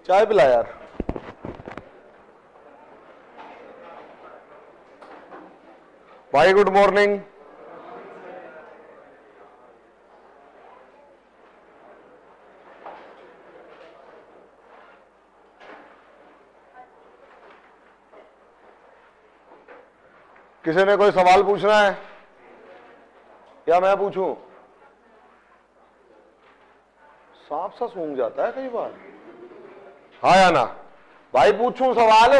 चाय पिला यार। भाई गुड मॉर्निंग। किसी ने कोई सवाल पूछना है या मैं पूछूं? सांप सा सूंघ जाता है कई बार। हाँ या ना? भाई पूछूं सवाल?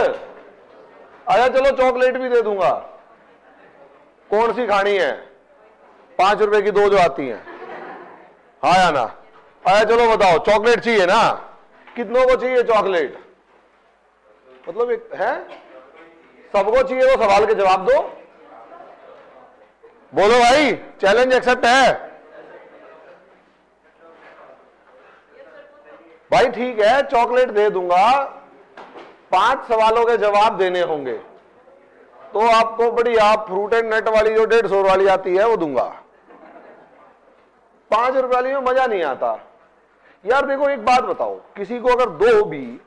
अच्छा चलो चॉकलेट भी दे दूंगा। कौन सी खानी है? 5 रुपए की 2 जो आती हैं। हाँ या ना? अच्छा चलो बताओ, चॉकलेट चाहिए ना? कितनों को चाहिए चॉकलेट? मतलब एक है, सबको चाहिए तो सवाल के जवाब दो। बोलो भाई, चैलेंज एक्सेप्ट है? भाई ठीक है, चॉकलेट दे दूंगा। 5 सवालों के जवाब देने होंगे तो आपको बढ़िया फ्रूट एंड नट वाली जो 150 वाली आती है वो दूंगा। 5 रुपए वाली में मजा नहीं आता यार। देखो एक बात बताओ, किसी को अगर दो भी,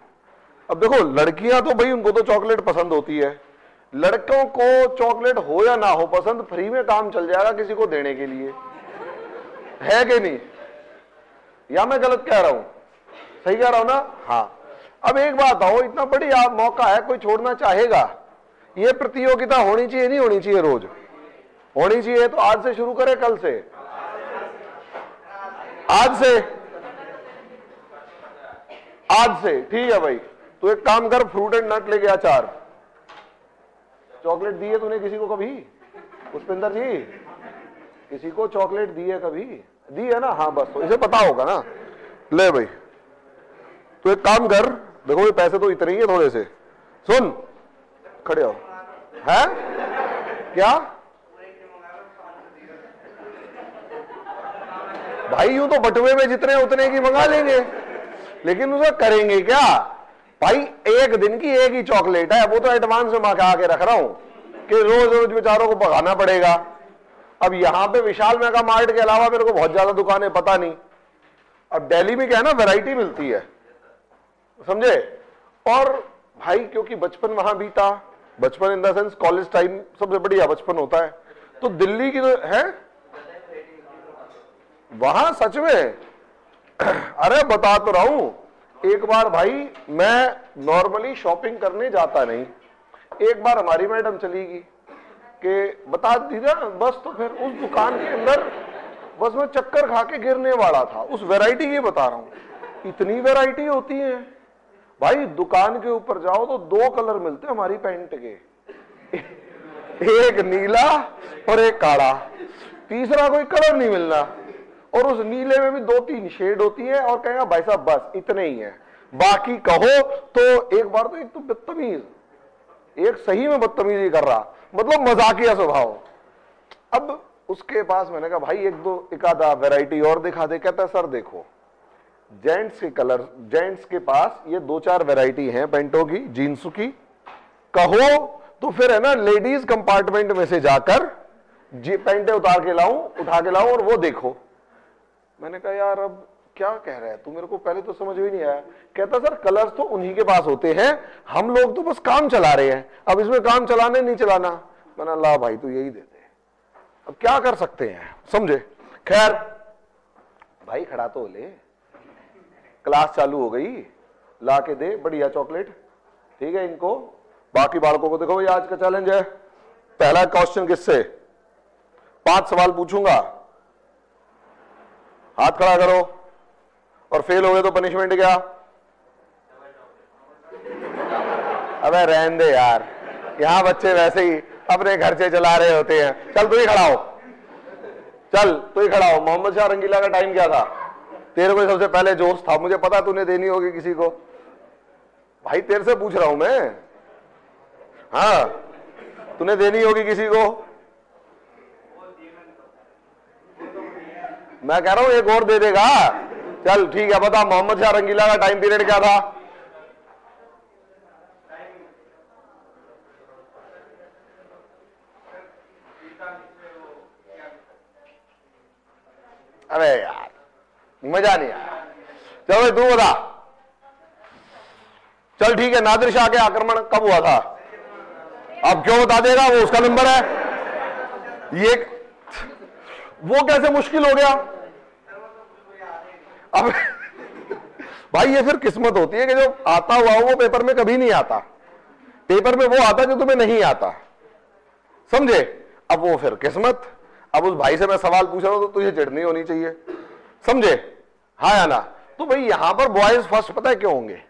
अब देखो लड़कियां तो भाई उनको तो चॉकलेट पसंद होती है, लड़कों को चॉकलेट हो या ना हो पसंद, फ्री में काम चल जाएगा किसी को देने के लिए, है कि नहीं? या मैं गलत कह रहा हूं? सही कह रहा हूं ना? हाँ। अब एक बात आओ, इतना बढ़िया मौका है, कोई छोड़ना चाहेगा? ये प्रतियोगिता होनी चाहिए नहीं होनी चाहिए? रोज होनी चाहिए। तो आज से शुरू करें? कल से? आज से? आज से ठीक है भाई। तो एक काम कर, फ्रूट एंड नट लेके आ 4। चॉकलेट दी है तूने किसी को कभी पुष्पेंद्र जी? किसी को चॉकलेट दी है कभी? दी है ना? हाँ बस, तो इसे पता होगा ना। ले भाई, तो एक काम कर, देखो ये पैसे तो इतने ही है थोड़े से। सुन, खड़े हो। है क्या भाई? यूं तो बटुए में जितने उतने की मंगा लेंगे, लेकिन उसे करेंगे क्या भाई? एक दिन की एक ही चॉकलेट है, वो तो एडवांस में मंगा के रख रहा हूं कि रोज रोज बेचारों को भगाना पड़ेगा। अब यहां पे विशाल मेगा मार्ट के अलावा मेरे को बहुत ज्यादा दुकानें पता नहीं। अब दिल्ली में क्या है ना, वैरायटी मिलती है, समझे? और भाई क्योंकि बचपन वहां बीता, बचपन in the sense college time सबसे बढ़िया बचपन होता है, तो दिल्ली की तो है वहां सच में। अरे बता तो रहा हूं, एक बार भाई मैं नॉर्मली शॉपिंग करने जाता नहीं, एक बार हमारी मैडम चली गई कि बता दी ना बस, तो फिर उस दुकान के अंदर बस मैं चक्कर खा के गिरने वाला था। उस वैरायटी की बता रहा हूं, इतनी वैरायटी होती है भाई। दुकान के ऊपर जाओ तो 2 कलर मिलते हैं हमारी पैंट के, एक नीला और एक काला, तीसरा कोई कलर नहीं मिलना। और उस नीले में भी 2-3 शेड होती है, और कहेगा भाई साहब बस इतने ही है, बाकी कहो तो। एक बार तो एक तो बदतमीज, एक सही में बदतमीजी कर रहा, मतलब मजाकिया स्वभाव। अब उसके पास मैंने कहा भाई एक आधा वैरायटी और दिखा दे। कहता है सर देखो, जेंट्स के कलर, जेंट्स के पास ये 2-4 वैरायटी हैं पैंटों की, जीन्स की, कहो तो फिर है ना लेडीज कंपार्टमेंट में से जाकर पैंटे उठा के लाऊं और वो देखो। मैंने कहा यार अब क्या कह रहा है तू, मेरे को पहले तो समझ भी नहीं आया। कहता सर कलर्स तो उन्हीं के पास होते हैं, हम लोग तो बस काम चला रहे हैं, अब इसमें काम चलाने नहीं चलाना। मैंने ला भाई तू यही देते, अब क्या कर सकते हैं, समझे? खैर भाई खड़ा तो ले, क्लास चालू हो गई, ला के दे बढ़िया चॉकलेट, ठीक है इनको। बाकी बालकों को देखो भाई, आज का चैलेंज है, पहला क्वेश्चन किससे? 5 सवाल पूछूंगा, हाथ खड़ा करो, और फेल हो गए तो पनिशमेंट क्या? अबे रहने दे यार, यहां बच्चे वैसे ही अपने खर्चे चला रहे होते हैं। चल तू ही खड़ा हो, चल तू ही खड़ा हो। मोहम्मद शाह रंगीला का टाइम क्या था? तेरे को सबसे पहले जोश था, मुझे पता तूने देनी होगी किसी को। भाई तेरे से पूछ रहा हूं मैं, हाँ तूने देनी होगी किसी को। मैं कह रहा हूं एक और दे देगा। चल ठीक है, बता मोहम्मद शाह रंगीला का टाइम पीरियड क्या था? अरे यार मजा नहीं आया। चलो तू बता। चल ठीक है, नादिर शाह के आक्रमण कब हुआ था? अब क्यों बता देगा, वो उसका नंबर है। ये वो कैसे मुश्किल हो गया? अब भाई ये फिर किस्मत होती है कि जो आता हुआ वो पेपर में कभी नहीं आता, पेपर में वो आता जो तुम्हें नहीं आता, समझे? अब वो फिर किस्मत। अब उस भाई से मैं सवाल पूछ रहा हूं तो तुझे चिढ़नी होनी चाहिए, समझे? हाँ या ना? तो भाई यहां पर बॉयज फर्स्ट पता है क्यों होंगे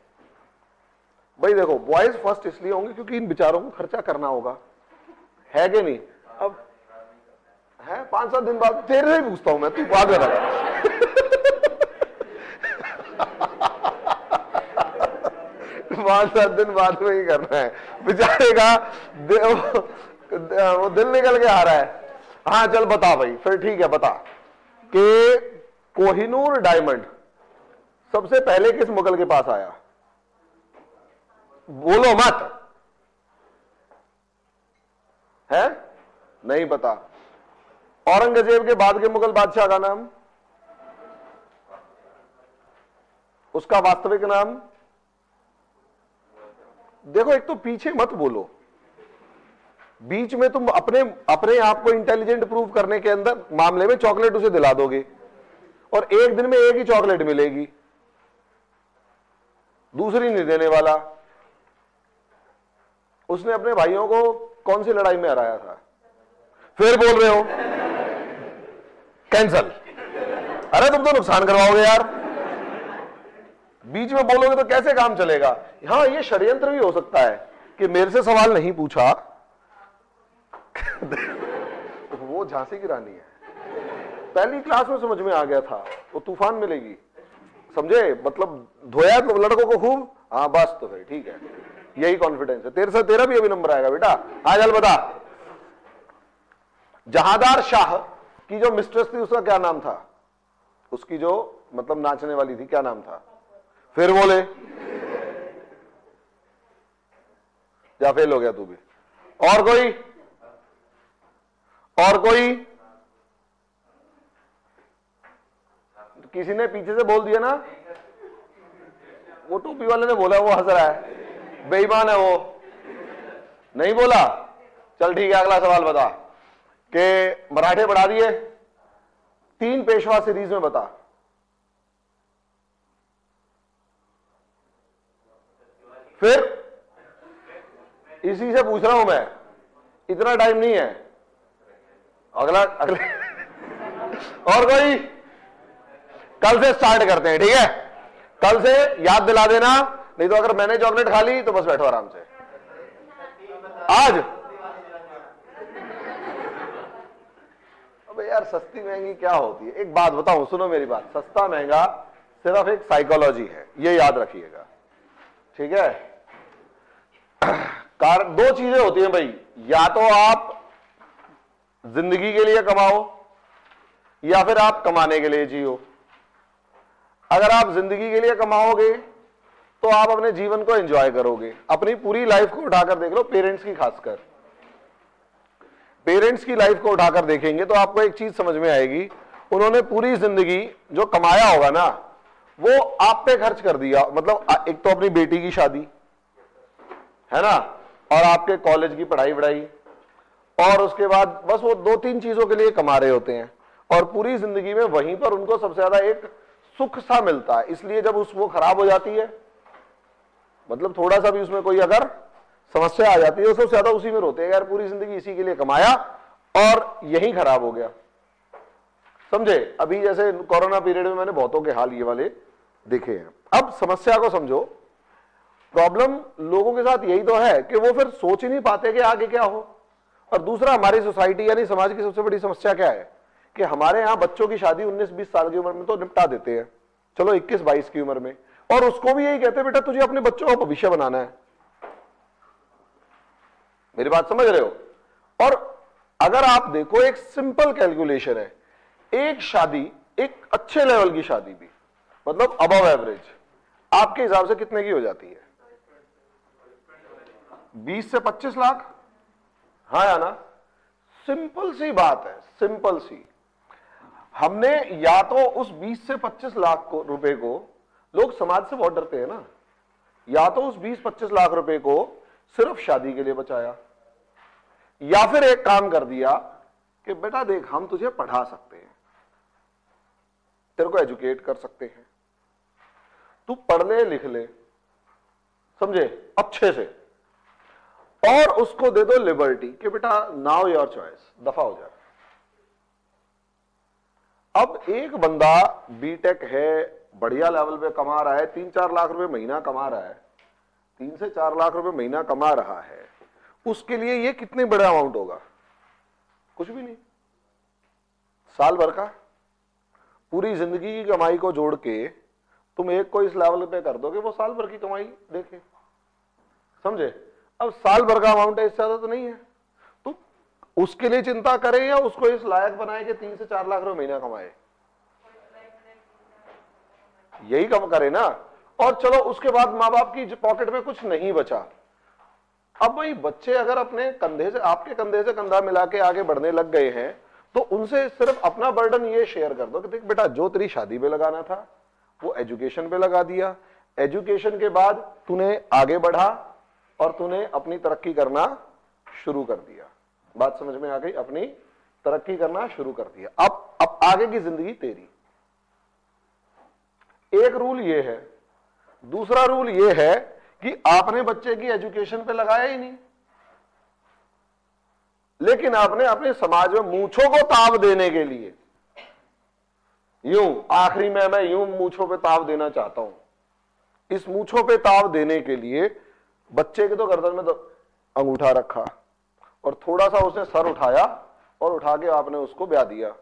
भाई? देखो, बॉयज फर्स्ट इसलिए होंगे क्योंकि इन बेचारों को खर्चा करना होगा, है कि नहीं? अब है 5-7 दिन बाद तेरे से पूछता हूं मैं, तू बाद में लगा। 5-7 दिन बाद में ही करना है बेचारे का, वो दिल निकल के आ रहा है। हाँ चल बता भाई, फिर ठीक है बता कि कोहिनूर डायमंड सबसे पहले किस मुगल के पास आया? बोलो मत, है नहीं पता। औरंगजेब के बाद के मुगल बादशाह का नाम, उसका वास्तविक नाम देखो। एक तो पीछे मत बोलो, बीच में तुम अपने अपने आप को इंटेलिजेंट प्रूव करने के अंदर मामले में चॉकलेट उसे दिला दोगे और एक दिन में एक ही चॉकलेट मिलेगी, दूसरी नहीं देने वाला। उसने अपने भाइयों को कौन सी लड़ाई में हराया था? फिर बोल रहे हो कैंसल। अरे तुम तो नुकसान करवाओगे यार, बीच में बोलोगे तो कैसे काम चलेगा? हाँ ये षड्यंत्र भी हो सकता है कि मेरे से सवाल नहीं पूछा वो झांसी की रानी है, पहली क्लास में समझ में आ गया था, वो तूफान मिलेगी, समझे? मतलब धोया तो लड़कों को खूब, हाँ बस तो फिर ठीक है, यही कॉन्फिडेंस है। तेरे से तेरा भी अभी नंबर आएगा बेटा। आ चल बता, जहांदार शाह की जो मिस्ट्रेस थी उसका क्या नाम था? उसकी जो मतलब नाचने वाली थी, क्या नाम था? फिर बोले, जा फेल हो गया तू भी। और कोई? और कोई? किसी ने पीछे से बोल दिया ना, वो टोपी वाले ने बोला, वो हंस रहा है, बेईमान है वो, नहीं बोला। चल ठीक है, अगला सवाल बता कि मराठे बढ़ा दिए, 3 पेशवा सीरीज में बता। फिर इसी से पूछ रहा हूं मैं, इतना टाइम नहीं है। अगला अगले और कोई? कल से स्टार्ट करते हैं, ठीक है? कल से याद दिला देना, नहीं तो अगर मैंने चॉकलेट खा ली तो बस बैठो आराम से। आज अबे यार सस्ती महंगी क्या होती है? एक बात बताऊं, सुनो मेरी बात, सस्ता महंगा सिर्फ एक साइकोलॉजी है, ये याद रखिएगा, ठीक है? 2 चीजें होती हैं भाई, या तो आप जिंदगी के लिए कमाओ या फिर आप कमाने के लिए जियो। अगर आप जिंदगी के लिए कमाओगे तो आप अपने जीवन को एंजॉय करोगे। अपनी पूरी लाइफ को उठाकर देख लो, पेरेंट्स की खासकर, पेरेंट्स की लाइफ को उठाकर देखेंगे तो आपको एक चीज समझ में आएगी, उन्होंने पूरी जिंदगी जो कमाया होगा ना वो आप पे खर्च कर दिया। मतलब एक तो अपनी बेटी की शादी है ना, और आपके कॉलेज की पढ़ाई वढ़ाई, और उसके बाद बस वो 2-3 चीजों के लिए कमा रहे होते हैं और पूरी जिंदगी में वहीं पर उनको सबसे ज्यादा एक सुख सा मिलता है। इसलिए जब वो खराब हो जाती है, मतलब थोड़ा सा भी उसमें कोई अगर समस्या आ जाती है, सबसे ज्यादा उसी में रोते हैं, यार पूरी जिंदगी इसी के लिए कमाया और यही खराब हो गया, समझे? अभी जैसे कोरोना पीरियड में मैंने बहुतों के हाल ये वाले देखे हैं। अब समस्या को समझो, प्रॉब्लम लोगों के साथ यही तो है कि वो फिर सोच ही नहीं पाते कि आगे क्या हो। और दूसरा, हमारी सोसाइटी यानी समाज की सबसे बड़ी समस्या क्या है कि हमारे यहां बच्चों की शादी 19-20 साल की उम्र में तो निपटा देते हैं, चलो 21-22 की उम्र में, और उसको भी यही कहते हैं बेटा तुझे अपने बच्चों का भविष्य बनाना है। मेरी बात समझ रहे हो? और अगर आप देखो, एक सिंपल कैलकुलेशन है, एक शादी, एक अच्छे लेवल की शादी भी, मतलब अबव एवरेज, आपके हिसाब से कितने की हो जाती है? 20 से 25 लाख, हाँ या ना? सिंपल सी बात है, सिंपल सी। हमने या तो उस 20 से 25 लाख रुपए को, लोग समाज से बहुत डरते हैं ना, या तो उस 20-25 लाख रुपए को सिर्फ शादी के लिए बचाया, या फिर एक काम कर दिया कि बेटा देख हम तुझे पढ़ा सकते हैं, तेरे को एजुकेट कर सकते हैं, तू पढ़ ले लिख ले, समझे, अच्छे से, और उसको दे दो लिबर्टी कि बेटा नाउ योर चॉइस, दफा हो जा। अब एक बंदा बीटेक है, बढ़िया लेवल पे कमा रहा है, 3-4 लाख रुपए महीना कमा रहा है, 3 से 4 लाख रुपए महीना कमा रहा है, उसके लिए ये कितने बड़ा अमाउंट होगा? कुछ भी नहीं, साल भर का। पूरी जिंदगी की कमाई को जोड़ के तुम एक को इस लेवल पे कर दोगे, वो साल भर की कमाई देखे, समझे। अब साल भर का अमाउंट है, इससे ज्यादा तो नहीं है, तो उसके लिए चिंता करें या उसको इस लायक बनाए कि 3 से 4 लाख रुपए महीना कमाए, यही कम करे ना। और चलो उसके बाद माँ बाप की पॉकेट में कुछ नहीं बचा, अब वही बच्चे अगर अपने कंधे से, आपके कंधे से कंधा मिला के आगे बढ़ने लग गए हैं, तो उनसे सिर्फ अपना बर्डन ये शेयर कर दो कि देख बेटा जो तेरी शादी पे लगाना था वो एजुकेशन पे लगा दिया, एजुकेशन के बाद तूने आगे बढ़ा और तूने अपनी तरक्की करना शुरू कर दिया। बात समझ में आ गई? अपनी तरक्की करना शुरू कर दिया, अब आगे की जिंदगी तेरी। एक रूल ये है। दूसरा रूल ये है कि आपने बच्चे की एजुकेशन पे लगाया ही नहीं, लेकिन आपने अपने समाज में मूंछों को ताव देने के लिए, यूं आखिरी में मैं यूं मूंछों पे ताव देना चाहता हूं, इस मूंछों पे ताव देने के लिए बच्चे के तो गर्दन में तो अंगूठा रखा और थोड़ा सा उसने सर उठाया और उठा के आपने उसको ब्याह दिया,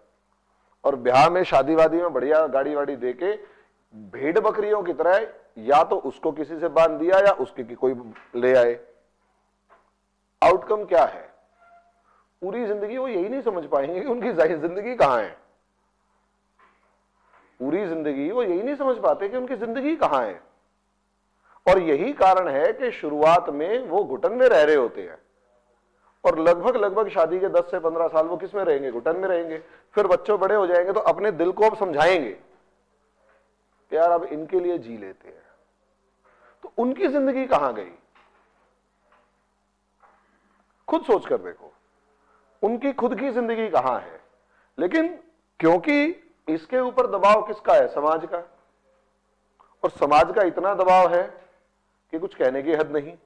और ब्याह में शादी वादी में बढ़िया गाड़ी वाड़ी देके भेड़ बकरियों की तरह या तो उसको किसी से बांध दिया या उसके की कोई ले आए। आउटकम क्या है? पूरी जिंदगी वो यही नहीं समझ पाएंगे कि उनकी जिंदगी कहां है। पूरी जिंदगी वो यही नहीं समझ पाते कि उनकी जिंदगी कहां है। और यही कारण है कि शुरुआत में वो घुटन में रह रहे होते हैं और लगभग शादी के 10 से 15 साल वो किस में रहेंगे? घुटन में रहेंगे। फिर बच्चे बड़े हो जाएंगे तो अपने दिल को अब समझाएंगे कि यार अब इनके लिए जी लेते हैं। तो उनकी जिंदगी कहां गई? खुद सोच कर देखो, उनकी खुद की जिंदगी कहां है। लेकिन क्योंकि इसके ऊपर दबाव किसका है? समाज का। और समाज का इतना दबाव है कि कुछ कहने की हद नहीं।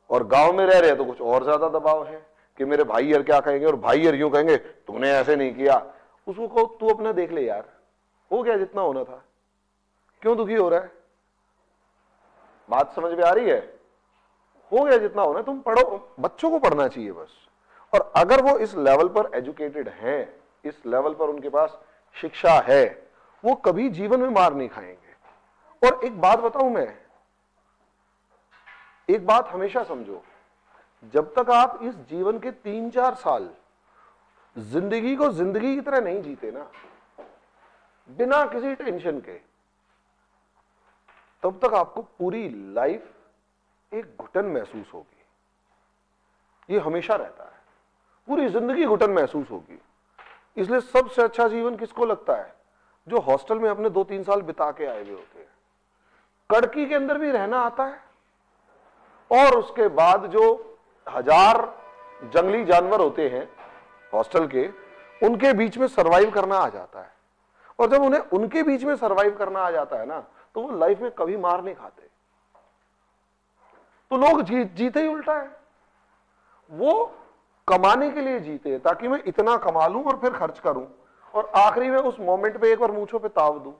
और गांव में रह रहे हैं तो कुछ और ज्यादा दबाव है कि मेरे भाई यार क्या कहेंगे, और भाई यार यूं कहेंगे तूने ऐसे नहीं किया। उसको कहो तू अपना देख ले यार, हो गया जितना होना था, क्यों दुखी हो रहा है? बात समझ में आ रही है? हो गया जितना होना, तुम पढ़ो, बच्चों को पढ़ना चाहिए बस। और अगर वो इस लेवल पर एजुकेटेड हैं, इस लेवल पर उनके पास शिक्षा है, वो कभी जीवन में मार नहीं खाएंगे। और एक बात बताऊं मैं, एक बात हमेशा समझो, जब तक आप इस जीवन के 3-4 साल जिंदगी को जिंदगी की तरह नहीं जीते ना, बिना किसी टेंशन के, तब तक आपको पूरी लाइफ एक घुटन महसूस होगी। ये हमेशा रहता है, पूरी जिंदगी घुटन महसूस होगी। इसलिए सबसे अच्छा जीवन किसको लगता है? जो हॉस्टल में अपने 2-3 साल बिता के आए हुए होते हैं। कड़की के अंदर भी रहना आता है, और उसके बाद जो 1000 जंगली जानवर होते हैं हॉस्टल के, उनके बीच में सरवाइव करना आ जाता है। और जब उन्हें उनके बीच में सरवाइव करना आ जाता है ना, तो वो लाइफ में कभी मार नहीं खाते। तो लोग जीते ही उल्टा है, वो कमाने के लिए जीते हैं ताकि मैं इतना कमा लूं और फिर खर्च करूं, और आखिरी में उस मोमेंट पे एक बार मूंछों पे ताव दूं।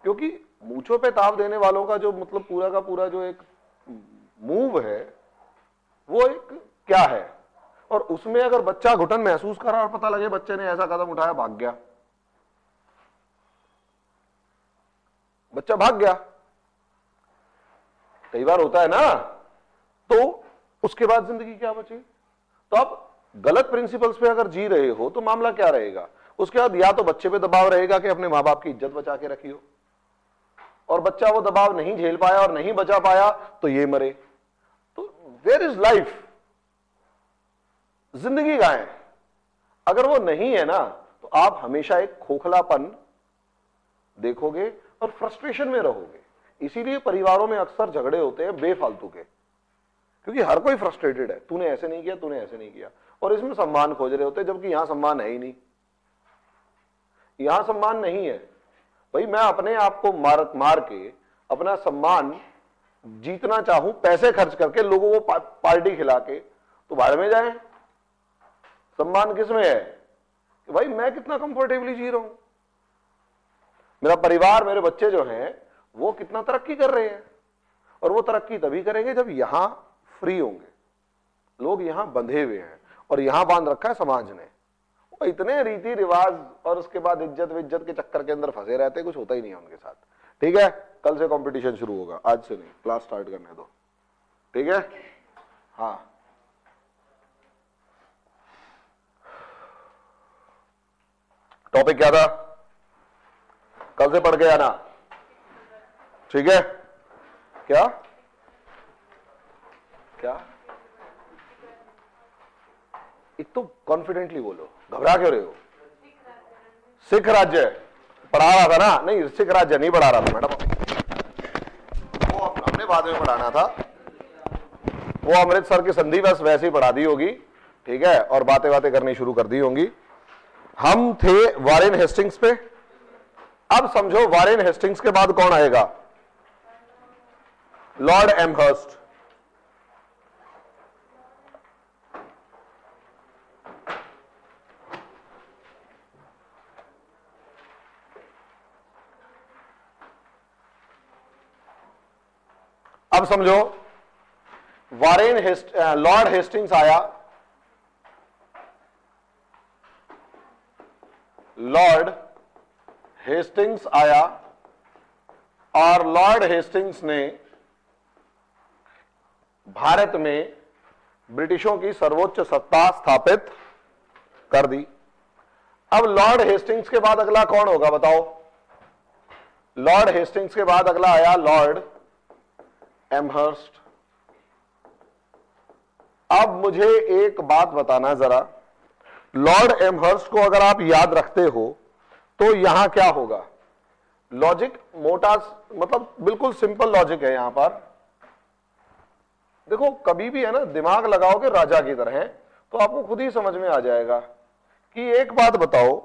क्योंकि मूंछों पे ताव देने वालों का जो मतलब पूरा का पूरा जो एक मूव है, वो एक क्या है, और उसमें अगर बच्चा घुटन महसूस करा और पता लगे बच्चे ने ऐसा कदम उठाया, भाग गया, बच्चा भाग गया, कई बार होता है ना, तो उसके बाद जिंदगी क्या बची? तो आप गलत प्रिंसिपल्स पे अगर जी रहे हो तो मामला क्या रहेगा? उसके बाद या तो बच्चे पे दबाव रहेगा कि अपने मां बाप की इज्जत बचा के रखियो, और बच्चा वो दबाव नहीं झेल पाया और नहीं बचा पाया तो ये मरे। तो वेयर इज लाइफ? जिंदगी कहां है? अगर वो नहीं है ना, तो आप हमेशा एक खोखलापन देखोगे और फ्रस्ट्रेशन में रहोगे। इसीलिए परिवारों में अक्सर झगड़े होते हैं बेफालतू के, क्योंकि हर कोई फ्रस्ट्रेटेड है, तूने ऐसे नहीं किया, तूने ऐसे नहीं किया, और इसमें सम्मान खोज रहे होते हैं, जबकि यहां सम्मान है ही नहीं। यहां सम्मान नहीं है भाई। मैं अपने आप को मार के अपना सम्मान जीतना चाहूं, पैसे खर्च करके, लोगों को पार्टी खिला के, तो बाहर में जाए। सम्मान किसमें है कि भाई मैं कितना कंफर्टेबली जी रहा हूं, मेरा परिवार, मेरे बच्चे जो हैं वो कितना तरक्की कर रहे हैं। और वो तरक्की तभी करेंगे जब यहां फ्री होंगे। लोग यहां बंधे हुए हैं और यहां बांध रखा है समाज ने, इतने रीति रिवाज और उसके बाद इज्जत विज्जत के चक्कर के अंदर फंसे रहते, कुछ होता ही नहीं है उनके साथ। ठीक है, कल से कंपटीशन शुरू होगा, आज से नहीं, क्लास स्टार्ट करने दो। ठीक है, हाँ टॉपिक क्या था, कल से पढ़ के आना। ठीक है, क्या क्या एक तो कॉन्फिडेंटली बोलो, घबरा क्यों रहे हो? सिख राज्य पढ़ा रहा था ना? नहीं, सिख राज्य नहीं पढ़ा रहा था मैडम, वो हमने बाद में पढ़ाना था। वो अमृतसर की संधि बस वैसे ही पढ़ा दी होगी। ठीक है, और बातें बातें करनी शुरू कर दी होंगी। हम थे वारेन हेस्टिंग्स पे। अब समझो वारेन हेस्टिंग्स के बाद कौन आएगा? Lord Amherst. अब समझो लॉर्ड हेस्टिंग्स आया, लॉर्ड हेस्टिंग्स आया और लॉर्ड हेस्टिंग्स ने भारत में ब्रिटिशों की सर्वोच्च सत्ता स्थापित कर दी। अब लॉर्ड हेस्टिंग्स के बाद अगला कौन होगा बताओ? लॉर्ड हेस्टिंग्स के बाद अगला आया लॉर्ड एमहर्स्ट। अब मुझे एक बात बताना जरा, लॉर्ड एमहर्स्ट को अगर आप याद रखते हो तो यहां क्या होगा? लॉजिक मोटा, मतलब बिल्कुल सिंपल लॉजिक है यहां पर। देखो कभी भी है ना, दिमाग लगाओगे राजा की तरह तो आपको खुद ही समझ में आ जाएगा कि एक बात बताओ,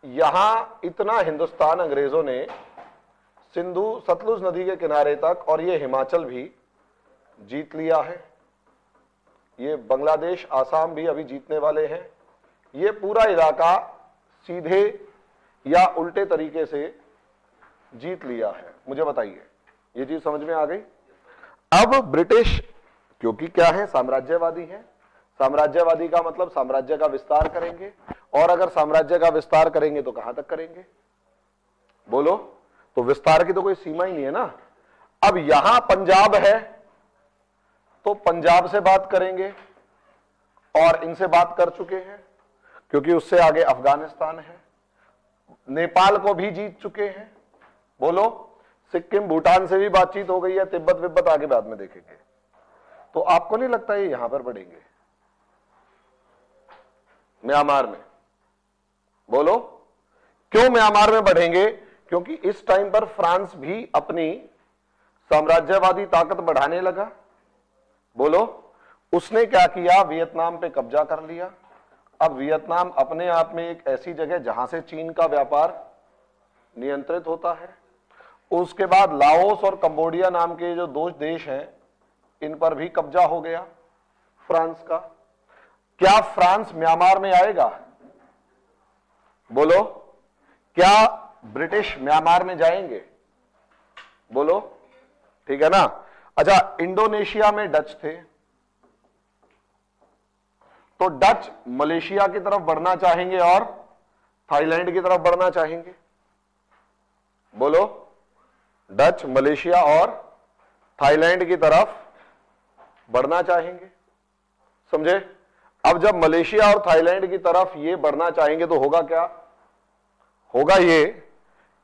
यहां इतना हिंदुस्तान अंग्रेजों ने सिंधु सतलुज नदी के किनारे तक और ये हिमाचल भी जीत लिया है, ये बांग्लादेश आसाम भी अभी जीतने वाले हैं, ये पूरा इलाका सीधे या उल्टे तरीके से जीत लिया है। मुझे बताइए, ये चीज समझ में आ गई? अब ब्रिटिश क्योंकि क्या है, साम्राज्यवादी है। साम्राज्यवादी का मतलब साम्राज्य का विस्तार करेंगे, और अगर साम्राज्य का विस्तार करेंगे तो कहां तक करेंगे बोलो? तो विस्तार की तो कोई सीमा ही नहीं है ना। अब यहां पंजाब है तो पंजाब से बात करेंगे, और इनसे बात कर चुके हैं क्योंकि उससे आगे अफगानिस्तान है, नेपाल को भी जीत चुके हैं। बोलो, सिक्किम भूटान से भी बातचीत हो गई है, तिब्बत विब्बत आगे बाद में देखेंगे। तो आपको नहीं लगता ये यहां पर बढ़ेंगे म्यांमार में? बोलो क्यों म्यांमार में बढ़ेंगे? क्योंकि इस टाइम पर फ्रांस भी अपनी साम्राज्यवादी ताकत बढ़ाने लगा। बोलो, उसने क्या किया? वियतनाम पे कब्जा कर लिया। अब वियतनाम अपने आप में एक ऐसी जगह जहां से चीन का व्यापार नियंत्रित होता है। उसके बाद लाओस और कंबोडिया नाम के जो दो देश हैं, इन पर भी कब्जा हो गया फ्रांस का। क्या फ्रांस म्यांमार में आएगा? बोलो, क्या ब्रिटिश म्यांमार में जाएंगे? बोलो, ठीक है ना? अच्छा, इंडोनेशिया में डच थे, तो डच मलेशिया की तरफ बढ़ना चाहेंगे और थाईलैंड की तरफ बढ़ना चाहेंगे। बोलो, डच मलेशिया और थाईलैंड की तरफ बढ़ना चाहेंगे। समझे? अब जब मलेशिया और थाईलैंड की तरफ ये बढ़ना चाहेंगे तो होगा क्या? होगा ये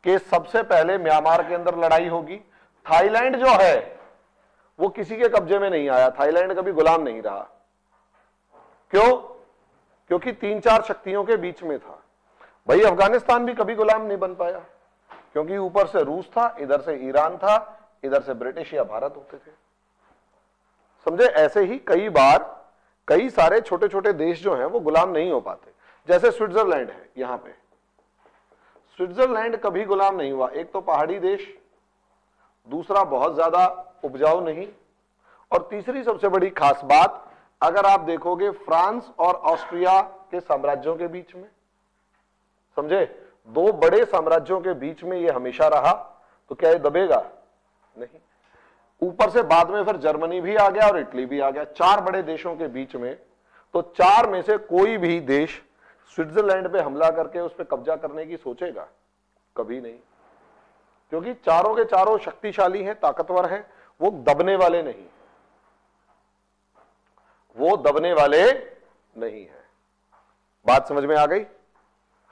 कि सबसे पहले म्यांमार के अंदर लड़ाई होगी। थाईलैंड जो है वो किसी के कब्जे में नहीं आया, थाईलैंड कभी गुलाम नहीं रहा। क्यों? क्योंकि 3-4 शक्तियों के बीच में था। भाई अफगानिस्तान भी कभी गुलाम नहीं बन पाया, क्योंकि ऊपर से रूस था, इधर से ईरान था, इधर से ब्रिटिश या भारत होते थे। समझे? ऐसे ही कई बार कई सारे छोटे छोटे देश जो हैं वो गुलाम नहीं हो पाते। जैसे स्विट्जरलैंड है, यहां पे स्विट्जरलैंड कभी गुलाम नहीं हुआ। एक तो पहाड़ी देश, दूसरा बहुत ज्यादा उपजाऊ नहीं, और तीसरी सबसे बड़ी खास बात, अगर आप देखोगे फ्रांस और ऑस्ट्रिया के साम्राज्यों के बीच में, समझे, दो बड़े साम्राज्यों के बीच में ये हमेशा रहा, तो क्या ये दबेगा? नहीं। ऊपर से बाद में फिर जर्मनी भी आ गया और इटली भी आ गया, चार बड़े देशों के बीच में। तो चार में से कोई भी देश स्विट्जरलैंड पे हमला करके उस पर कब्जा करने की सोचेगा? कभी नहीं, क्योंकि चारों के चारों शक्तिशाली हैं, ताकतवर हैं, वो दबने वाले नहीं, वो दबने वाले नहीं है। बात समझ में आ गई?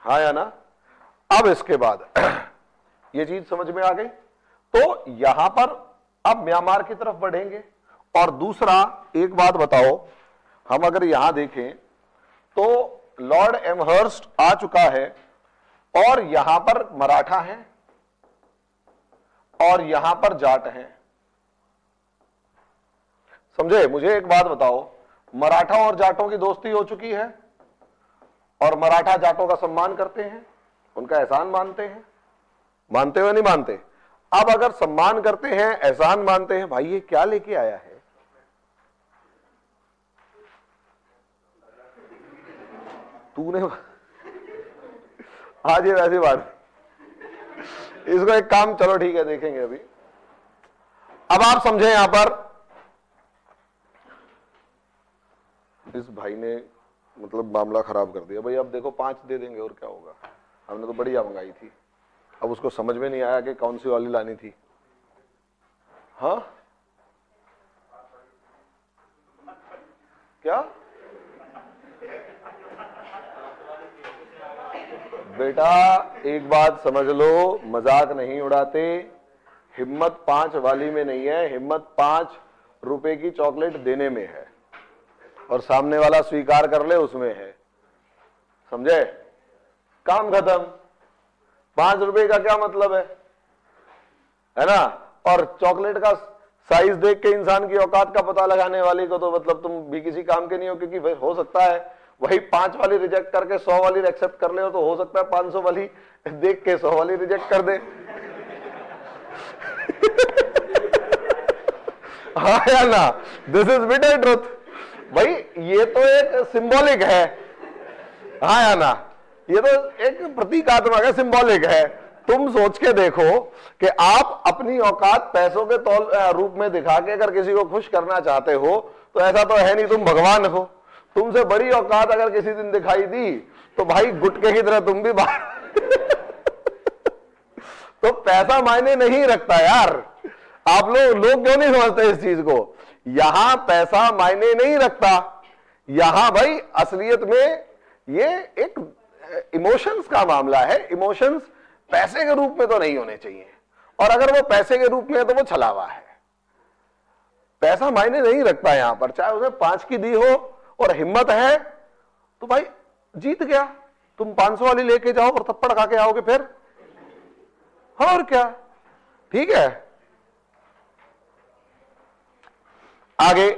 हाँ या ना? अब इसके बाद ये चीज समझ में आ गई, तो यहां पर अब म्यांमार की तरफ बढ़ेंगे। और दूसरा एक बात बताओ, हम अगर यहां देखें तो लॉर्ड एमहर्स्ट आ चुका है, और यहां पर मराठा हैं और यहां पर जाट हैं। समझे? मुझे एक बात बताओ, मराठा और जाटों की दोस्ती हो चुकी है, और मराठा जाटों का सम्मान करते हैं, उनका एहसान मानते हैं, मानते हो नहीं मानते? अब अगर सम्मान करते हैं, एहसान मानते हैं, भाई ये क्या लेके आया है? तूने आज ये वैसी बात, इसको एक काम, चलो ठीक है देखेंगे अभी। अब आप समझे, यहां पर इस भाई ने मतलब मामला खराब कर दिया। भाई अब देखो 5 दे देंगे और क्या होगा, हमने तो बढ़िया मंगाई थी। अब उसको समझ में नहीं आया कि कौन सी वाली लानी थी। हाँ क्या बेटा, एक बात समझ लो, मजाक नहीं उड़ाते। हिम्मत 5 वाली में नहीं है, हिम्मत 5 रुपए की चॉकलेट देने में है, और सामने वाला स्वीकार कर ले उसमें है। समझे? काम खत्म। 5 रुपए का क्या मतलब है ना? और चॉकलेट का साइज देख के इंसान की औकात का पता लगाने वाली को तो मतलब तुम भी किसी काम के नहीं हो, क्योंकि हो सकता है वही 5 वाली रिजेक्ट करके 100 वाली एक्सेप्ट कर ले, तो हो सकता है 500 वाली देख के 100 वाली रिजेक्ट कर दे। हाँ या ना? This is bitter truth. भाई ये तो एक सिंबॉलिक है, हाँ या ना? ये तो एक प्रतीकात्मक है, सिंबॉलिक है। तुम सोच के देखो कि आप अपनी औकात पैसों के तौल रूप में दिखा के अगर किसी को खुश करना चाहते हो, तो ऐसा तो है नहीं तुम भगवान हो। तुमसे बड़ी औकात अगर किसी दिन दिखाई दी तो भाई गुटके की तरह तुम भी बाहर। तो पैसा मायने नहीं रखता यार। आप लोग क्यों नहीं समझते इस चीज को? यहां पैसा मायने नहीं रखता, यहां भाई असलियत में ये एक इमोशंस का मामला है। इमोशंस पैसे के रूप में तो नहीं होने चाहिए, और अगर वो पैसे के रूप में है तो वो छलावा है। पैसा मायने नहीं रखता यहां पर, चाहे उसे 5 की दी हो और हिम्मत है तो भाई जीत गया। तुम 500 वाली लेके जाओ और थप्पड़ खा के आओगे फिर, हाँ और क्या, ठीक है। आगे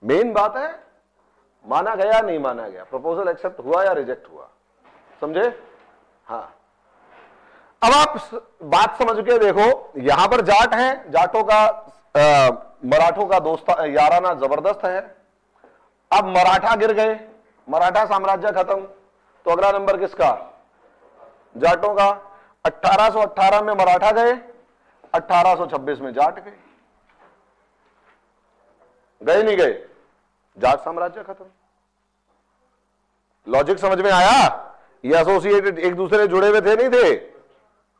मेन बात है माना गया नहीं माना गया, प्रपोजल एक्सेप्ट हुआ या रिजेक्ट हुआ, समझे? हाँ। अब आप बात समझ के देखो, यहां पर जाट हैं, जाटों का मराठों का दोस्ता याराना जबरदस्त है। अब मराठा गिर गए, मराठा साम्राज्य खत्म, तो अगला नंबर किसका? जाटों का। 1818 में मराठा गए, 1826 में जाट गए। गए नहीं गए? जाट साम्राज्य खत्म। लॉजिक समझ में आया? ये एसोसिएटेड एक दूसरे जुड़े हुए थे नहीं थे,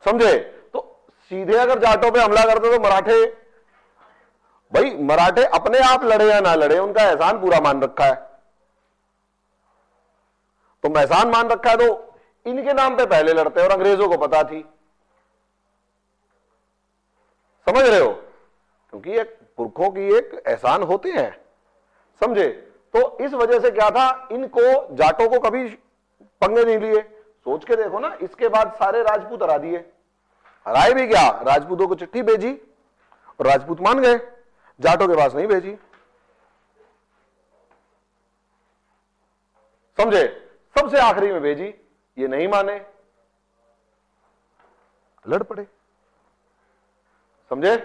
समझे? तो सीधे अगर जाटों पे हमला करते तो मराठे, भाई मराठे अपने आप लड़े या ना लड़े, उनका एहसान पूरा मान रखा है। तो एहसान मान रखा है तो इनके नाम पे पहले लड़ते, और अंग्रेजों को पता थी, समझ रहे हो? क्योंकि एक पुरखों की एक एहसान होते हैं, समझे? तो इस वजह से क्या था, इनको जाटों को कभी पंगे नहीं लिए। सोच के देखो ना, इसके बाद सारे राजपूत हरा दिए। हराए भी क्या, राजपूतों को चिट्ठी भेजी और राजपूत मान गए, जाटों के पास नहीं भेजी। समझे, सबसे आखिरी में भेजी, ये नहीं माने, लड़ पड़े। समझे,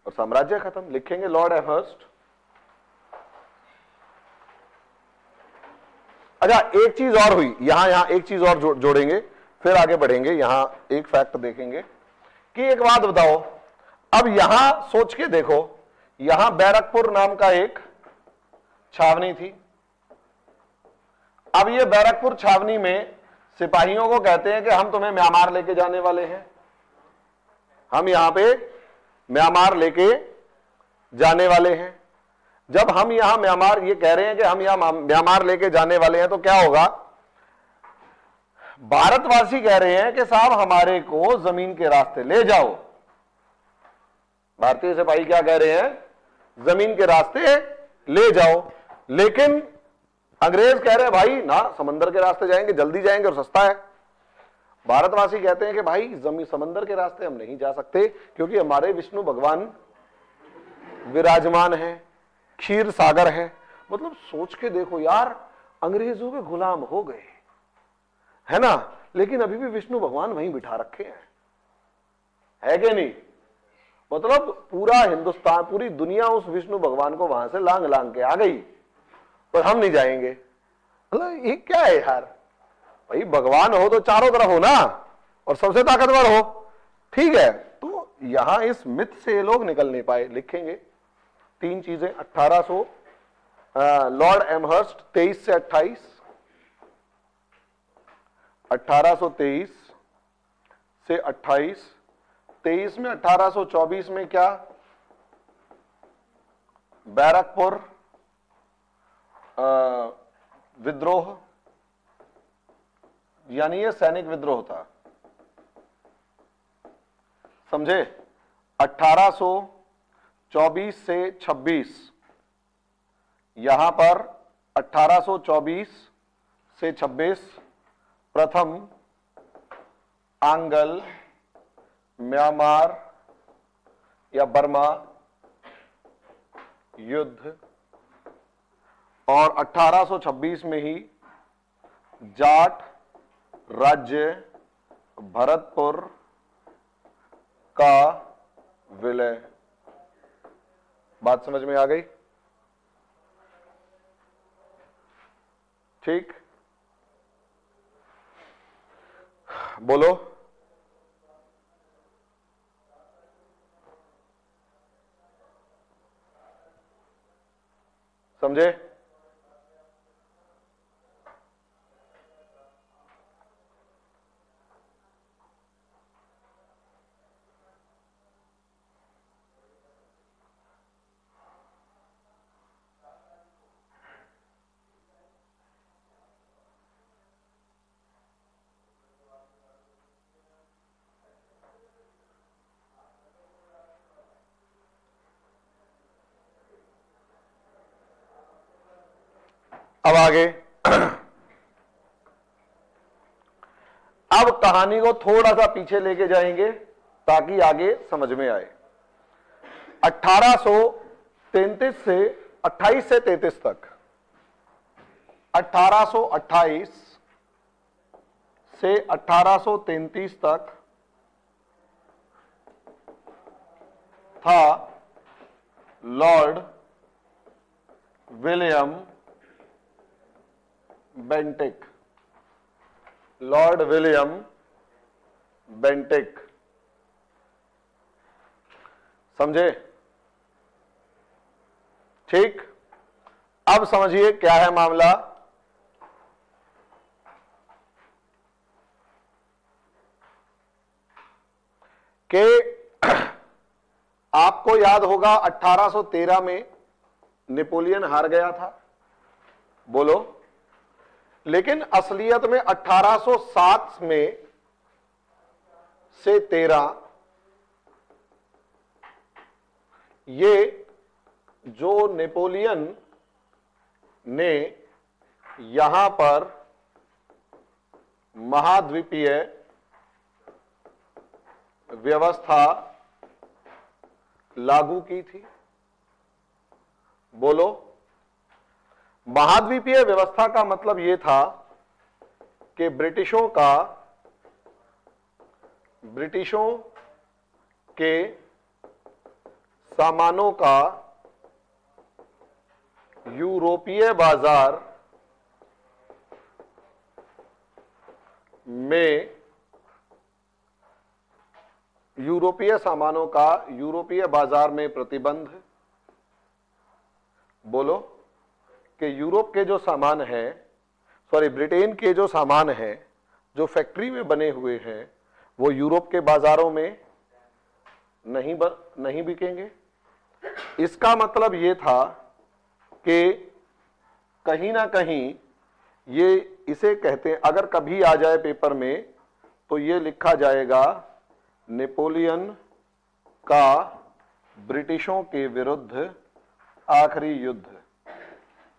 और साम्राज्य खत्म। लिखेंगे लॉर्ड एमहर्स्ट। अच्छा, एक चीज और हुई यहां एक चीज और जोड़ेंगे, फिर आगे बढ़ेंगे। यहां एक फैक्ट देखेंगे कि एक बात बताओ, अब यहां सोच के देखो, यहां बैरकपुर नाम का एक छावनी थी। अब ये बैरकपुर छावनी में सिपाहियों को कहते हैं कि हम तुम्हें म्यांमार लेके जाने वाले हैं, हम यहां पे म्यांमार लेके जाने वाले हैं। जब हम यहां म्यांमार, ये कह रहे हैं कि हम यहां म्यांमार लेके जाने वाले हैं, तो क्या होगा, भारतवासी कह रहे हैं कि साहब हमारे को जमीन के रास्ते ले जाओ। भारतीय सिपाही क्या कह रहे हैं, जमीन के रास्ते ले जाओ। लेकिन अंग्रेज कह रहे हैं भाई ना, समंदर के रास्ते जाएंगे, जल्दी जाएंगे और सस्ता है। भारतवासी कहते हैं कि भाई जमीन समंदर के रास्ते हम नहीं जा सकते, क्योंकि हमारे विष्णु भगवान विराजमान है, क्षीर सागर है। मतलब सोच के देखो यार, अंग्रेजों के गुलाम हो गए, है ना, लेकिन अभी भी विष्णु भगवान वहीं बिठा रखे हैं, है कि नहीं। मतलब पूरा हिंदुस्तान, पूरी दुनिया उस विष्णु भगवान को वहां से लांग लांग के आ गई, पर हम नहीं जाएंगे। मतलब ये क्या है यार, भाई भगवान हो तो चारों तरफ हो ना, और सबसे ताकतवर हो, ठीक है। तो यहां इस मिथ से ये लोग निकल नहीं पाए। लिखेंगे तीन चीजें, 1800 लॉर्ड एमहर्स्ट 23 से 28, 1823 से 28, 23 में 1824 में क्या, बैरकपुर विद्रोह, यानी ये सैनिक विद्रोह था। समझे, 1824 से 26, यहां पर 1824 से 26 प्रथम आंगल म्यांमार या बर्मा युद्ध, और 1826 में ही जाट राज्य भरतपुर का विलय। बात समझ में आ गई, ठीक, बोलो। समझे, अब आगे अब कहानी को थोड़ा सा पीछे लेके जाएंगे ताकि आगे समझ में आए। 1833 से 28 से 33 तक, 1828 से 1833 तक था Lord William Bentinck, Lord William Bentinck. समझे, ठीक। अब समझिए क्या है मामला। कि आपको याद होगा 1813 में नेपोलियन हार गया था, बोलो। लेकिन असलियत में 1807 में से 13 ये जो नेपोलियन ने यहां पर महाद्वीपीय व्यवस्था लागू की थी। बोलो, महाद्वीपीय व्यवस्था का मतलब यह था कि ब्रिटिशों के सामानों का यूरोपीय बाजार में यूरोपीय बाजार में प्रतिबंध। बोलो कि यूरोप के जो सामान हैं, ब्रिटेन के जो सामान हैं जो फैक्ट्री में बने हुए हैं, वो यूरोप के बाजारों में नहीं बिकेंगे। इसका मतलब यह था कि कहीं ना कहीं ये इसे कहते हैं, अगर कभी आ जाए पेपर में तो ये लिखा जाएगा नेपोलियन का ब्रिटिशों के विरुद्ध आखिरी युद्ध,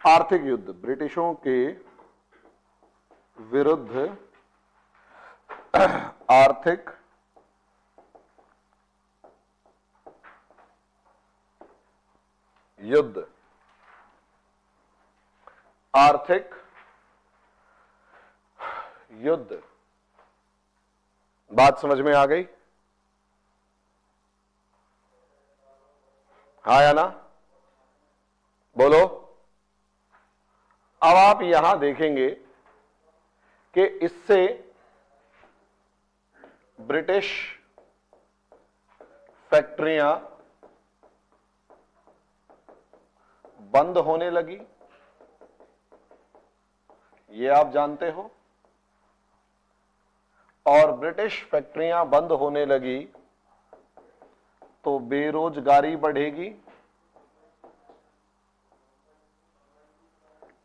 आर्थिक युद्ध, ब्रिटिशों के विरुद्ध आर्थिक युद्ध, आर्थिक युद्ध। बात समझ में आ गई? हाँ या ना? बोलो। अब आप यहां देखेंगे कि इससे ब्रिटिश फैक्ट्रियां बंद होने लगी, ये आप जानते हो। और ब्रिटिश फैक्ट्रियां बंद होने लगी तो बेरोजगारी बढ़ेगी,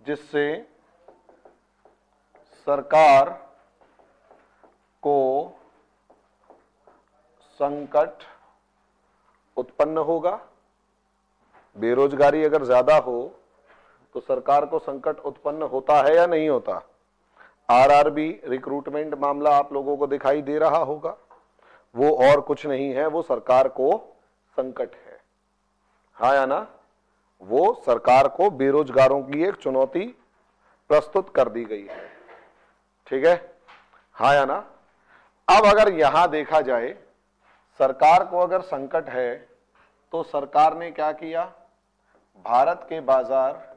जिससे सरकार को संकट उत्पन्न होगा। बेरोजगारी अगर ज्यादा हो तो सरकार को संकट उत्पन्न होता है या नहीं होता? आरआरबी रिक्रूटमेंट मामला आप लोगों को दिखाई दे रहा होगा, वो और कुछ नहीं है, वो सरकार को संकट है। हाँ या ना? वो सरकार को बेरोजगारों की एक चुनौती प्रस्तुत कर दी गई है। ठीक है? हाँ या ना? अब अगर यहां देखा जाए, सरकार को अगर संकट है तो सरकार ने क्या किया? भारत के बाजार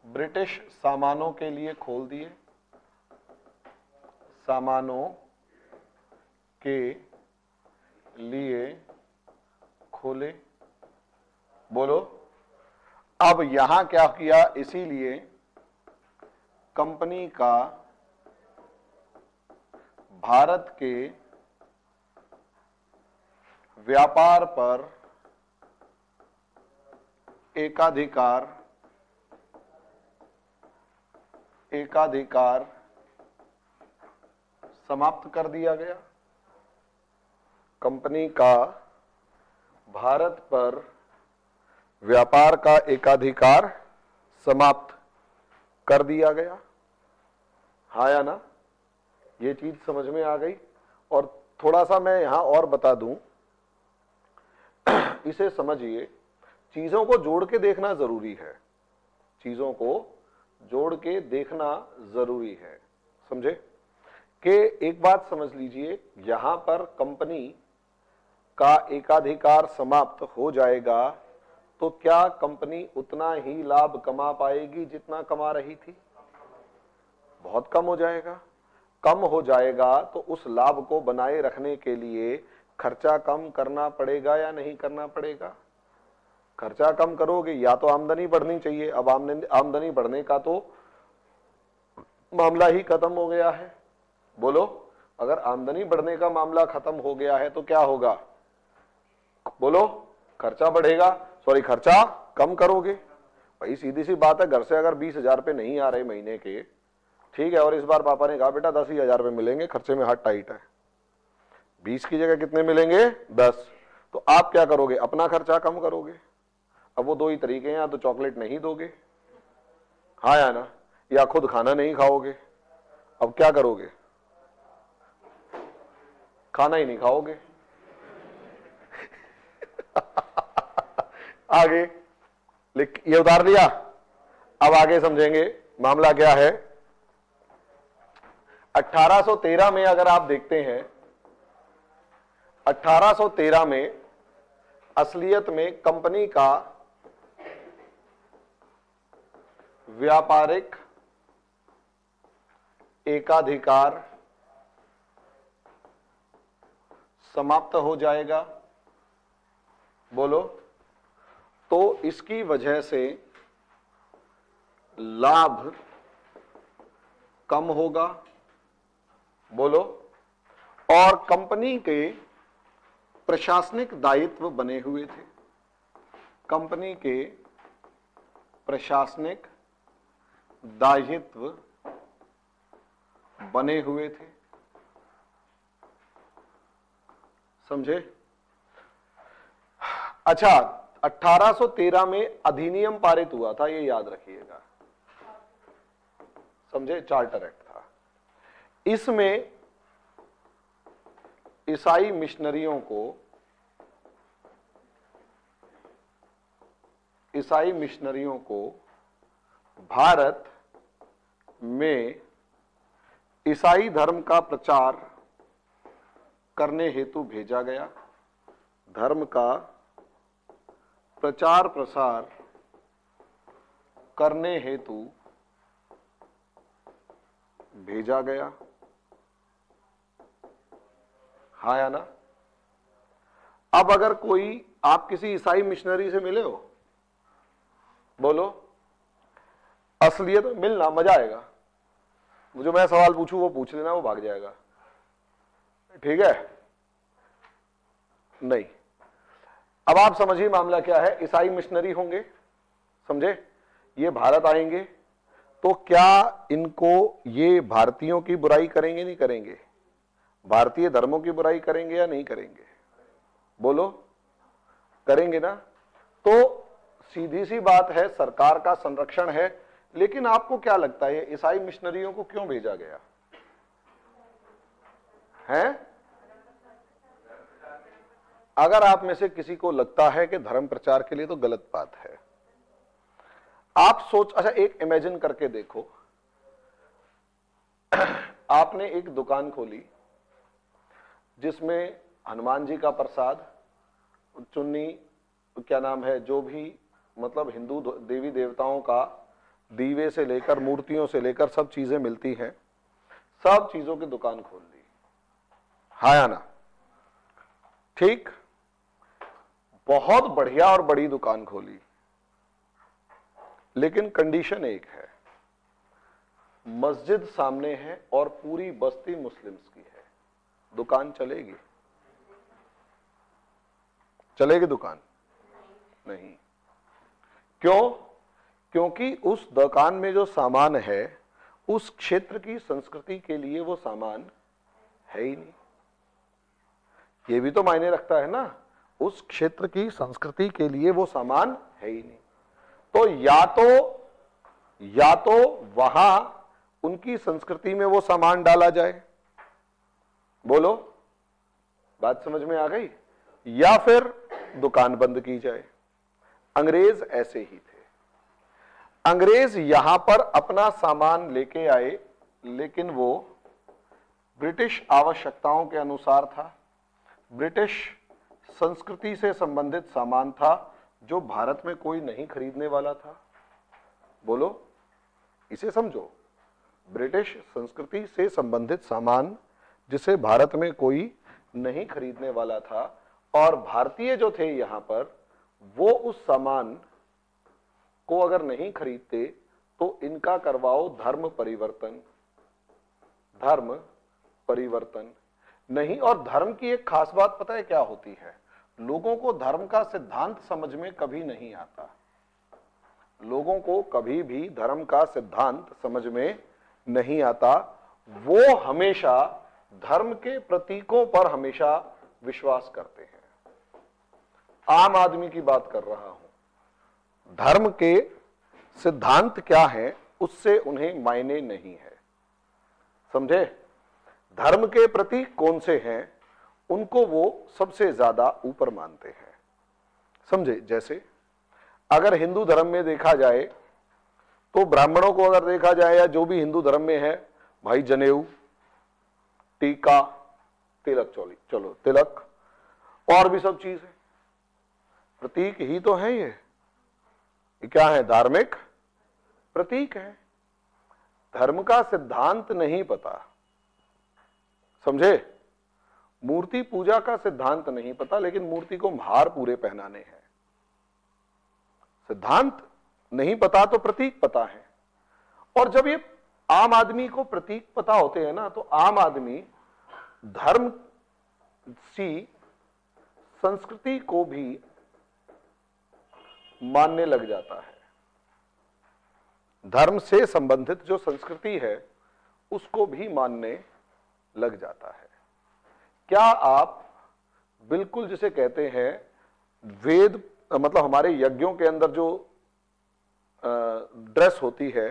ब्रिटिश सामानों के लिए खोल दिए, सामानों के लिए खोले। बोलो। अब यहां क्या किया? इसीलिए कंपनी का भारत के व्यापार पर एकाधिकार समाप्त कर दिया गया। कंपनी का भारत पर व्यापार का एकाधिकार समाप्त कर दिया गया। हाँ या ना? ये चीज समझ में आ गई? और थोड़ा सा मैं यहां और बता दूं, इसे समझिए, चीजों को जोड़ के देखना जरूरी है, चीजों को जोड़ के देखना जरूरी है। समझे? कि एक बात समझ लीजिए, यहां पर कंपनी का एकाधिकार समाप्त हो जाएगा तो क्या कंपनी उतना ही लाभ कमा पाएगी जितना कमा रही थी? बहुत कम हो जाएगा। कम हो जाएगा तो उस लाभ को बनाए रखने के लिए खर्चा कम करना पड़ेगा या नहीं करना पड़ेगा? खर्चा कम करोगे या तो आमदनी बढ़नी चाहिए। अब आमदनी बढ़ने का तो मामला ही खत्म हो गया है। बोलो, अगर आमदनी बढ़ने का मामला खत्म हो गया है तो क्या होगा? बोलो, खर्चा बढ़ेगा, खर्चा कम करोगे। भाई सीधी सी बात है, घर से अगर 20,000 रुपये नहीं आ रहे महीने के, ठीक है, और इस बार पापा ने कहा बेटा 10,000 रुपये मिलेंगे, खर्चे में हाथ टाइट है, 20 की जगह कितने मिलेंगे? 10। तो आप क्या करोगे? अपना खर्चा कम करोगे। अब वो दो ही तरीके हैं, या तो चॉकलेट नहीं दोगे, हाँ या ना, या खुद खाना नहीं खाओगे। अब क्या करोगे? खाना ही नहीं खाओगे। आगे लिख, ये उतार लिया। अब आगे समझेंगे मामला क्या है। 1813 में अगर आप देखते हैं, 1813 में असलियत में कंपनी का व्यापारिक एकाधिकार समाप्त हो जाएगा। बोलो। तो इसकी वजह से लाभ कम होगा। बोलो। और कंपनी के प्रशासनिक दायित्व बने हुए थे। कंपनी के प्रशासनिक दायित्व बने हुए थे। समझे? अच्छा, 1813 में अधिनियम पारित हुआ था, ये याद रखिएगा। समझे? चार्टर एक्ट था। इसमें ईसाई मिशनरियों को भारत में ईसाई धर्म का प्रचार करने हेतु भेजा गया। धर्म का प्रचार प्रसार करने हेतु भेजा गया। हाँ या ना? अब अगर कोई, आप किसी ईसाई मिशनरी से मिले हो, बोलो, असलियत में मिलना, मजा आएगा। जो मैं सवाल पूछूं वो पूछ लेना, वो भाग जाएगा। ठीक है? नहीं। अब आप समझिए मामला क्या है। ईसाई मिशनरी होंगे, समझे? ये भारत आएंगे तो क्या इनको, ये भारतीयों की बुराई करेंगे नहीं करेंगे? भारतीय धर्मों की बुराई करेंगे या नहीं करेंगे? बोलो, करेंगे ना? तो सीधी सी बात है, सरकार का संरक्षण है। लेकिन आपको क्या लगता है ईसाई मिशनरियों को क्यों भेजा गया है? अगर आप में से किसी को लगता है कि धर्म प्रचार के लिए, तो गलत बात है। आप अच्छा एक इमेजिन करके देखो, आपने एक दुकान खोली जिसमें हनुमान जी का प्रसाद, चुन्नी, क्या नाम है, जो भी मतलब हिंदू देवी देवताओं का, दीवे से लेकर मूर्तियों से लेकर सब चीजें मिलती हैं, सब चीजों की दुकान खोल ली। हाँ या ना? ठीक, बहुत बढ़िया और बड़ी दुकान खोली। लेकिन कंडीशन एक है, मस्जिद सामने है और पूरी बस्ती मुस्लिम्स की है। दुकान चलेगी? चलेगी दुकान? नहीं। क्यों? क्योंकि उस दुकान में जो सामान है, उस क्षेत्र की संस्कृति के लिए वो सामान है ही नहीं। ये भी तो मायने रखता है ना, उस क्षेत्र की संस्कृति के लिए वो सामान है ही नहीं। तो या तो वहां उनकी संस्कृति में वो सामान डाला जाए। बोलो, बात समझ में आ गई? या फिर दुकान बंद की जाए। अंग्रेज ऐसे ही थे। अंग्रेज यहां पर अपना सामान लेके आए, लेकिन वो ब्रिटिश आवश्यकताओं के अनुसार था, ब्रिटिश संस्कृति से संबंधित सामान था, जो भारत में कोई नहीं खरीदने वाला था। बोलो, इसे समझो, ब्रिटिश संस्कृति से संबंधित सामान जिसे भारत में कोई नहीं खरीदने वाला था, और भारतीय जो थे यहां पर, वो उस सामान को अगर नहीं खरीदते तो इनका करवाओ धर्म परिवर्तन। धर्म परिवर्तन नहीं। और धर्म की एक खास बात पता है क्या होती है? लोगों को धर्म का सिद्धांत समझ में कभी नहीं आता। लोगों को कभी भी धर्म का सिद्धांत समझ में नहीं आता। वो हमेशा धर्म के प्रतीकों पर हमेशा विश्वास करते हैं। आम आदमी की बात कर रहा हूं। धर्म के सिद्धांत क्या है उससे उन्हें मायने नहीं है। समझे? धर्म के प्रतीक कौन से हैं उनको वो सबसे ज्यादा ऊपर मानते हैं। समझे? जैसे अगर हिंदू धर्म में देखा जाए तो ब्राह्मणों को अगर देखा जाए या जो भी हिंदू धर्म में है, भाई जनेऊ, टीका, तिलक, चलो तिलक और भी सब चीज है, प्रतीक ही तो है। ये क्या है? धार्मिक प्रतीक है। धर्म का सिद्धांत नहीं पता। समझे? मूर्ति पूजा का सिद्धांत नहीं पता, लेकिन मूर्ति को हार पूरे पहनाने हैं। सिद्धांत नहीं पता तो प्रतीक पता है। और जब ये आम आदमी को प्रतीक पता होते हैं ना, तो आम आदमी धर्म सी संस्कृति को भी मानने लग जाता है। धर्म से संबंधित जो संस्कृति है उसको भी मानने लग जाता है। क्या आप बिल्कुल जिसे कहते हैं वेद, मतलब हमारे यज्ञों के अंदर जो ड्रेस होती है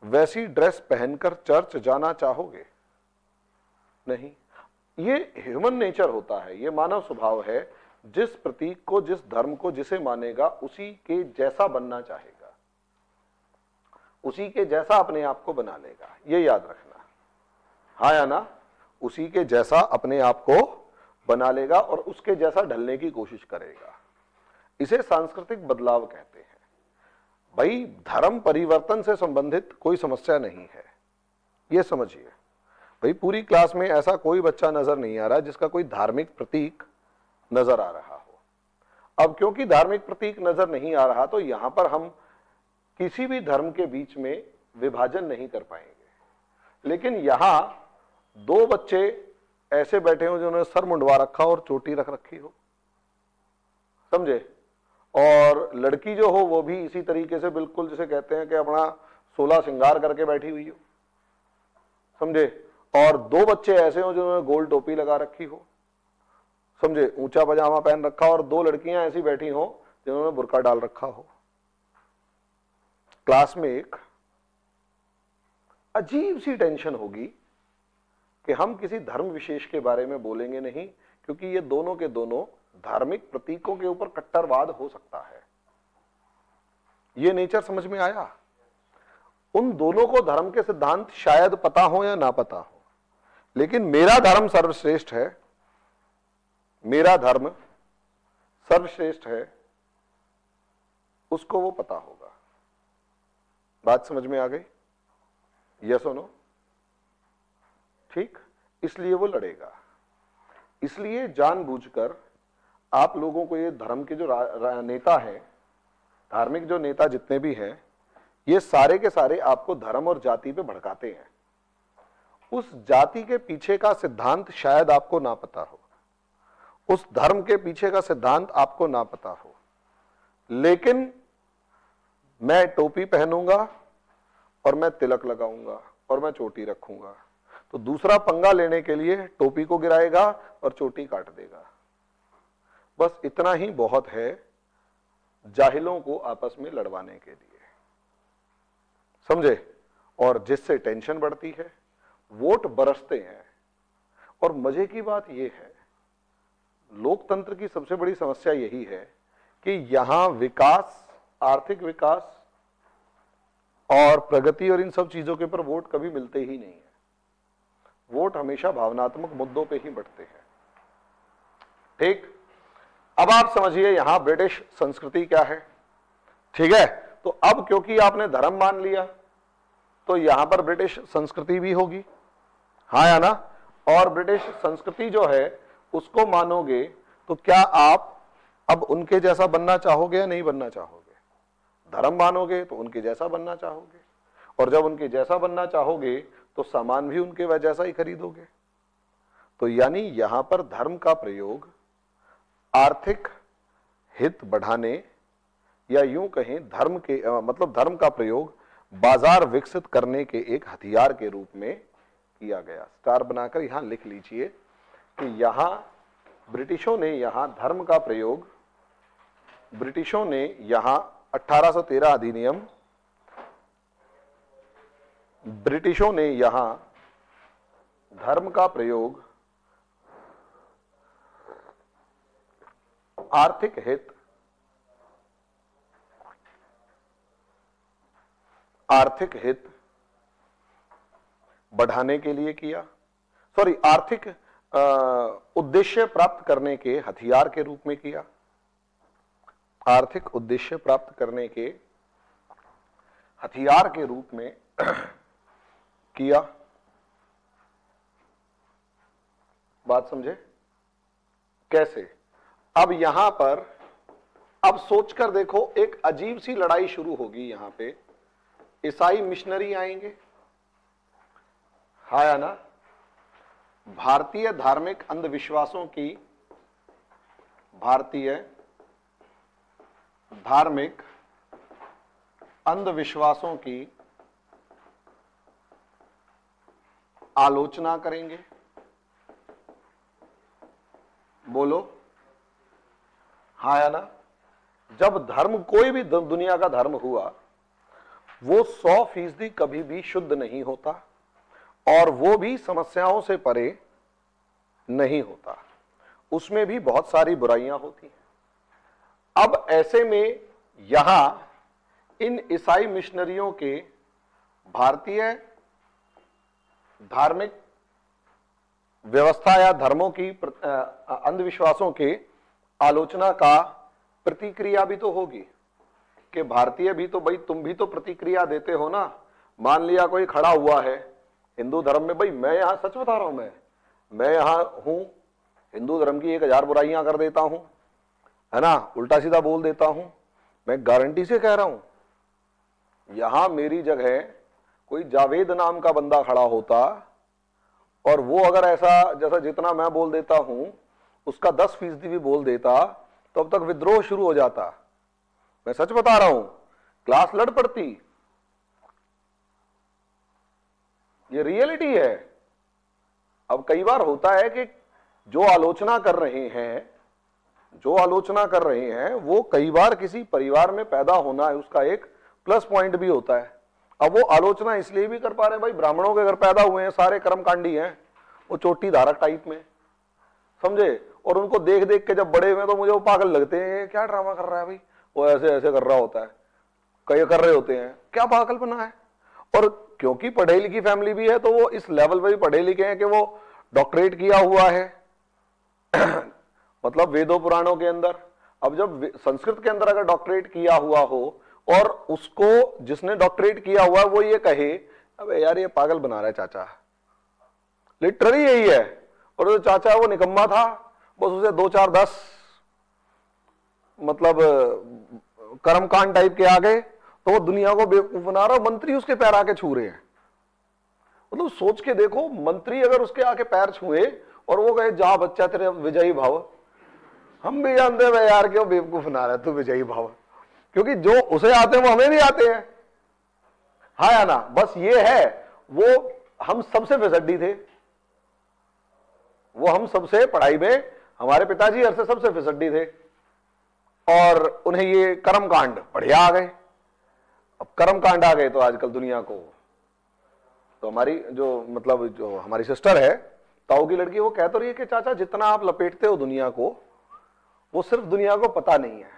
वैसी ड्रेस पहनकर चर्च जाना चाहोगे? नहीं। ये ह्यूमन नेचर होता है, ये मानव स्वभाव है। जिस प्रतीक को, जिस धर्म को जिसे मानेगा उसी के जैसा बनना चाहेगा, उसी के जैसा अपने आप को बना लेगा। ये याद रखना, हाँ या ना? उसी के जैसा अपने आप को बना लेगा और उसके जैसा ढलने की कोशिश करेगा। इसे सांस्कृतिक बदलाव कहते हैं। भाई धर्म परिवर्तन से संबंधित कोई समस्या नहीं है, ये समझिए। भाई पूरी क्लास में ऐसा कोई बच्चा नजर नहीं आ रहा जिसका कोई धार्मिक प्रतीक नजर आ रहा हो। अब क्योंकि धार्मिक प्रतीक नजर नहीं आ रहा तो यहां पर हम किसी भी धर्म के बीच में विभाजन नहीं कर पाएंगे। लेकिन यहां दो बच्चे ऐसे बैठे हो जिन्होंने सर मुंडवा रखा और चोटी रख रखी हो, समझे, और लड़की जो हो वो भी इसी तरीके से बिल्कुल जिसे कहते हैं कि अपना 16 श्रृंगार करके बैठी हुई हो, समझे, और दो बच्चे ऐसे हो जिन्होंने गोल टोपी लगा रखी हो, समझे, ऊंचा पजामा पहन रखा हो, और दो लड़कियां ऐसी बैठी हो जिन्होंने बुर्का डाल रखा हो। क्लास में एक अजीब सी टेंशन होगी कि हम किसी धर्म विशेष के बारे में बोलेंगे नहीं, क्योंकि ये दोनों के दोनों धार्मिक प्रतीकों के ऊपर कट्टरवाद हो सकता है। ये नेचर समझ में आया? उन दोनों को धर्म के सिद्धांत शायद पता हो या ना पता हो, लेकिन मेरा धर्म सर्वश्रेष्ठ है, मेरा धर्म सर्वश्रेष्ठ है, उसको वो पता होगा। बात समझ में आ गई? यस और नो? ठीक। इसलिए वो लड़ेगा। इसलिए जानबूझकर आप लोगों को ये धर्म के जो नेता हैं, धार्मिक जो नेता जितने भी हैं, ये सारे के सारे आपको धर्म और जाति पे भड़काते हैं। उस जाति के पीछे का सिद्धांत शायद आपको ना पता हो, उस धर्म के पीछे का सिद्धांत आपको ना पता हो, लेकिन मैं टोपी पहनूंगा और मैं तिलक लगाऊंगा और मैं चोटी रखूंगा, तो दूसरा पंगा लेने के लिए टोपी को गिराएगा और चोटी काट देगा। बस इतना ही बहुत है जाहिलों को आपस में लड़वाने के लिए, समझे, और जिससे टेंशन बढ़ती है, वोट बरसते हैं। और मजे की बात यह है, लोकतंत्र की सबसे बड़ी समस्या यही है कि यहां विकास, आर्थिक विकास और प्रगति और इन सब चीजों के ऊपर वोट कभी मिलते ही नहीं है। वोट हमेशा भावनात्मक मुद्दों पे ही बढ़ते हैं। ठीक। अब आप समझिए यहां ब्रिटिश संस्कृति क्या है, ठीक है। तो अब क्योंकि आपने धर्म मान लिया तो यहां पर ब्रिटिश संस्कृति भी होगी, हाँ या ना? और ब्रिटिश संस्कृति जो है उसको मानोगे तो क्या आप अब उनके जैसा बनना चाहोगे या नहीं बनना चाहोगे? धर्म मानोगे तो उनके जैसा बनना चाहोगे, और जब उनके जैसा बनना चाहोगे तो सामान भी उनके वह जैसा ही खरीदोगे। तो यानी यहां पर धर्म का प्रयोग आर्थिक हित बढ़ाने, या यूं कहें धर्म के मतलब धर्म का प्रयोग बाजार विकसित करने के एक हथियार के रूप में किया गया। स्टार बनाकर यहां लिख लीजिए कि यहां ब्रिटिशों ने यहां धर्म का प्रयोग, ब्रिटिशों ने यहां 1813 अधिनियम, ब्रिटिशों ने यहां धर्म का प्रयोग आर्थिक हित बढ़ाने के लिए किया, सॉरी आर्थिक उद्देश्य प्राप्त करने के हथियार के रूप में किया, आर्थिक उद्देश्य प्राप्त करने के हथियार के रूप में किया। बात समझे कैसे? अब यहां पर अब सोचकर देखो, एक अजीब सी लड़ाई शुरू होगी यहां पे। ईसाई मिशनरी आएंगे, हाँ या ना? भारतीय धार्मिक अंधविश्वासों की, भारतीय धार्मिक अंधविश्वासों की आलोचना करेंगे। बोलो हाँ या ना? जब धर्म, कोई भी दुनिया का धर्म हुआ, वो 100% कभी भी शुद्ध नहीं होता और वो भी समस्याओं से परे नहीं होता, उसमें भी बहुत सारी बुराइयां होती हैं। अब ऐसे में यहां इन ईसाई मिशनरियों के भारतीय धार्मिक व्यवस्था या धर्मों की अंधविश्वासों के आलोचना का प्रतिक्रिया भी तो होगी कि भारतीय भी तो भाई, तुम भी तो प्रतिक्रिया देते हो ना। मान लिया कोई खड़ा हुआ है हिंदू धर्म में, भाई मैं यहां सच बता रहा हूं, मैं यहां हूं, हिंदू धर्म की 1000 बुराइयां कर देता हूं, है ना, उल्टा सीधा बोल देता हूं। मैं गारंटी से कह रहा हूं, यहां मेरी जगह कोई जावेद नाम का बंदा खड़ा होता और वो अगर ऐसा, जैसा जितना मैं बोल देता हूं उसका 10% भी बोल देता, तो अब तक विद्रोह शुरू हो जाता। मैं सच बता रहा हूं, क्लास लड़ पड़ती। ये रियलिटी है। अब कई बार होता है कि जो आलोचना कर रहे हैं वो कई बार किसी परिवार में पैदा होना है, उसका एक प्लस पॉइंट भी होता है। अब वो आलोचना इसलिए भी कर पा रहे हैं, भाई ब्राह्मणों के घर पैदा हुए हैं, सारे कर्मकांडी हैं, वो चोटी धारक टाइप में, समझे। और उनको देख देख के जब बड़े हुए तो मुझे वो पागल लगते हैं, क्या ड्रामा कर रहा है भाई, वो ऐसे ऐसे कर रहा होता है, कई कर रहे होते हैं, क्या पागलपना है। और क्योंकि पढ़े लिखी फैमिली भी है तो वो इस लेवल पर भी पढ़े लिखे हैं कि वो डॉक्टरेट किया हुआ है मतलब वेदों पुराणों के अंदर। अब जब संस्कृत के अंदर अगर डॉक्टरेट किया हुआ हो और उसको जिसने डॉक्टरेट किया हुआ वो ये कहे, अबे यार ये पागल बना रहा है चाचा, लिटरली यही है। और जो चाचा वो निकम्मा था, बस उसे 2 4 10 मतलब कर्मकांड टाइप के आ गए तो वो दुनिया को बेवकूफ बना रहा, मंत्री उसके पैर आके छू रहे हैं। मतलब सोच के देखो, मंत्री अगर उसके आके पैर छुए और वो कहे जा बच्चा तेरे विजयी भाव, हम भी जानते हैं यार क्यों बेवकूफ बना रहा है तू विजयी भाव, क्योंकि जो उसे आते हैं वो हमें भी आते हैं, हाँ या ना। बस ये है, वो हम सबसे फिसड्डी थे, वो हम सबसे पढ़ाई में, हमारे पिताजी अरसे सबसे फिसड्डी थे और उन्हें ये कर्मकांड बढ़िया आ गए। अब कर्मकांड आ गए तो आजकल दुनिया को, तो हमारी जो मतलब जो हमारी सिस्टर है ताऊ की लड़की, वो कह तो रही है कि चाचा जितना आप लपेटते हो दुनिया को, वो सिर्फ दुनिया को पता नहीं है।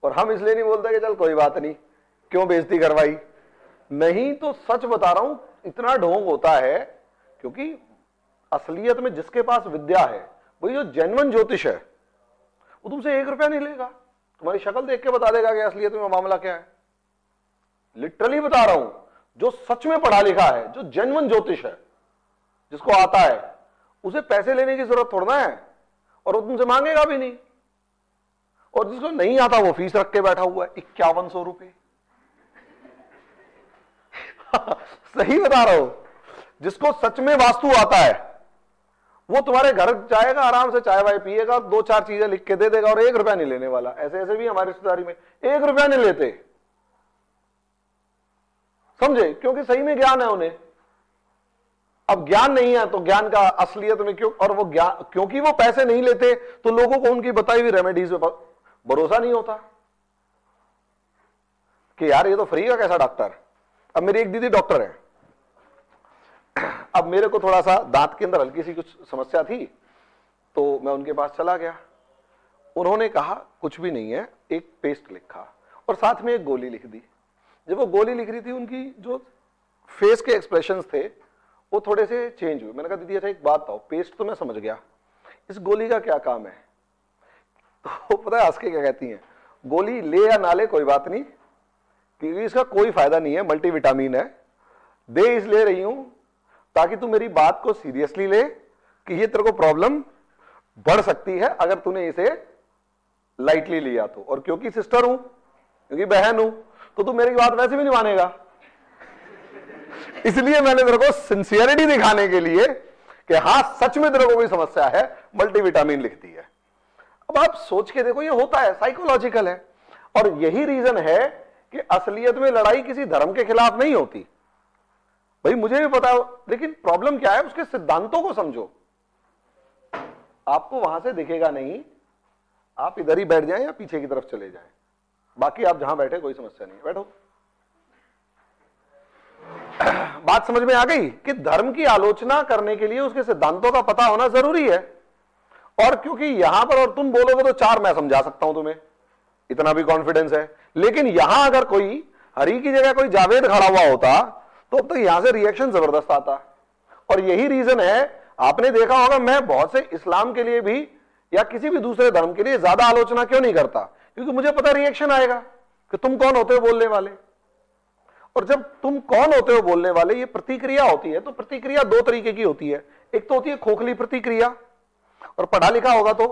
और हम इसलिए नहीं बोलते कि चल कोई बात नहीं, क्यों बेइज्जती करवाई, नहीं तो सच बता रहा हूं इतना ढोंग होता है। क्योंकि असलियत में जिसके पास विद्या है, वही जो जेन्युइन ज्योतिष है, वो तुमसे 1 रुपया नहीं लेगा, तुम्हारी शक्ल देख के बता देगा कि असलियत में मामला क्या है। लिटरली बता रहा हूं, जो सच में पढ़ा लिखा है, जो जेन्युइन ज्योतिष है, जिसको आता है, उसे पैसे लेने की जरूरत थोड़ा है और वो तुमसे मांगेगा भी नहीं। और जिसको नहीं आता वो फीस रख के बैठा हुआ है 5100 रुपए सही बता रहा हूं, जिसको सच में वास्तु आता है वो तुम्हारे घर जाएगा, आराम से चाय वाय पिएगा, 2 4 चीजें लिख के दे देगा और 1 रुपया नहीं लेने वाला। ऐसे ऐसे भी हमारी रिश्तेदारी में 1 रुपया नहीं लेते, समझे, क्योंकि सही में ज्ञान है उन्हें। अब ज्ञान नहीं है तो ज्ञान का असलियत में क्यों, और वो ज्ञान क्योंकि वो पैसे नहीं लेते तो लोगों को उनकी बताई हुई रेमेडीज पे भरोसा नहीं होता, कि यार ये तो फ्री का कैसा डॉक्टर। अब मेरी एक दीदी डॉक्टर है, अब मेरे को थोड़ा सा दांत के अंदर हल्की सी कुछ समस्या थी, तो मैं उनके पास चला गया। उन्होंने कहा कुछ भी नहीं है, एक पेस्ट लिखा और साथ में एक गोली लिख दी। जब वो गोली लिख रही थी, उनकी जो फेस के एक्सप्रेशंस थे वो थोड़े से चेंज हुए। मैंने कहा दीदी अच्छा एक बात बताओ, पेस्ट तो मैं समझ गया, इस गोली का क्या काम है? तो पता है हंस के क्या कहती हैं, गोली ले या ना ले कोई बात नहीं, क्योंकि इसका कोई फायदा नहीं है, मल्टीविटामिन है, दे इसलिए रही हूं ताकि तू मेरी बात को सीरियसली ले कि ये तेरे को प्रॉब्लम बढ़ सकती है अगर तूने इसे लाइटली लिया तो। और क्योंकि सिस्टर हूं, क्योंकि बहन हूं, तो तू मेरी बात वैसे भी नहीं मानेगा, इसलिए मैंने तेरे को सिंसियरिटी दिखाने के लिए कि हां सच में तेरे को कोई समस्या है, मल्टीविटामिन लिख दी है। अब आप सोच के देखो, ये होता है, साइकोलॉजिकल है। और यही रीजन है कि असलियत में लड़ाई किसी धर्म के खिलाफ नहीं होती। भाई मुझे भी पता है, लेकिन प्रॉब्लम क्या है, उसके सिद्धांतों को समझो। आपको वहां से दिखेगा नहीं, आप इधर ही बैठ जाएं या पीछे की तरफ चले जाएं, बाकी आप जहां बैठे कोई समस्या नहीं, बैठो। बात समझ में आ गई कि धर्म की आलोचना करने के लिए उसके सिद्धांतों का पता होना जरूरी है। और क्योंकि यहां पर और तुम बोलोगे तो चार मैं समझा सकता हूं तुम्हें, इतना भी कॉन्फिडेंस है। लेकिन यहां अगर कोई हरी की जगह कोई जावेद खड़ा हुआ होता तो अब तक यहां से रिएक्शन जबरदस्त आता। और यही रीजन है, आपने देखा होगा मैं बहुत से इस्लाम के लिए भी या किसी भी दूसरे धर्म के लिए ज्यादा आलोचना क्यों नहीं करता, क्योंकि मुझे पता रिएक्शन आएगा कि तुम कौन होते हो बोलने वाले। और जब तुम कौन होते हो बोलने वाले, ये प्रतिक्रिया होती है, तो प्रतिक्रिया दो तरीके की होती है। एक तो होती है खोखली प्रतिक्रिया, और पढ़ा लिखा होगा तो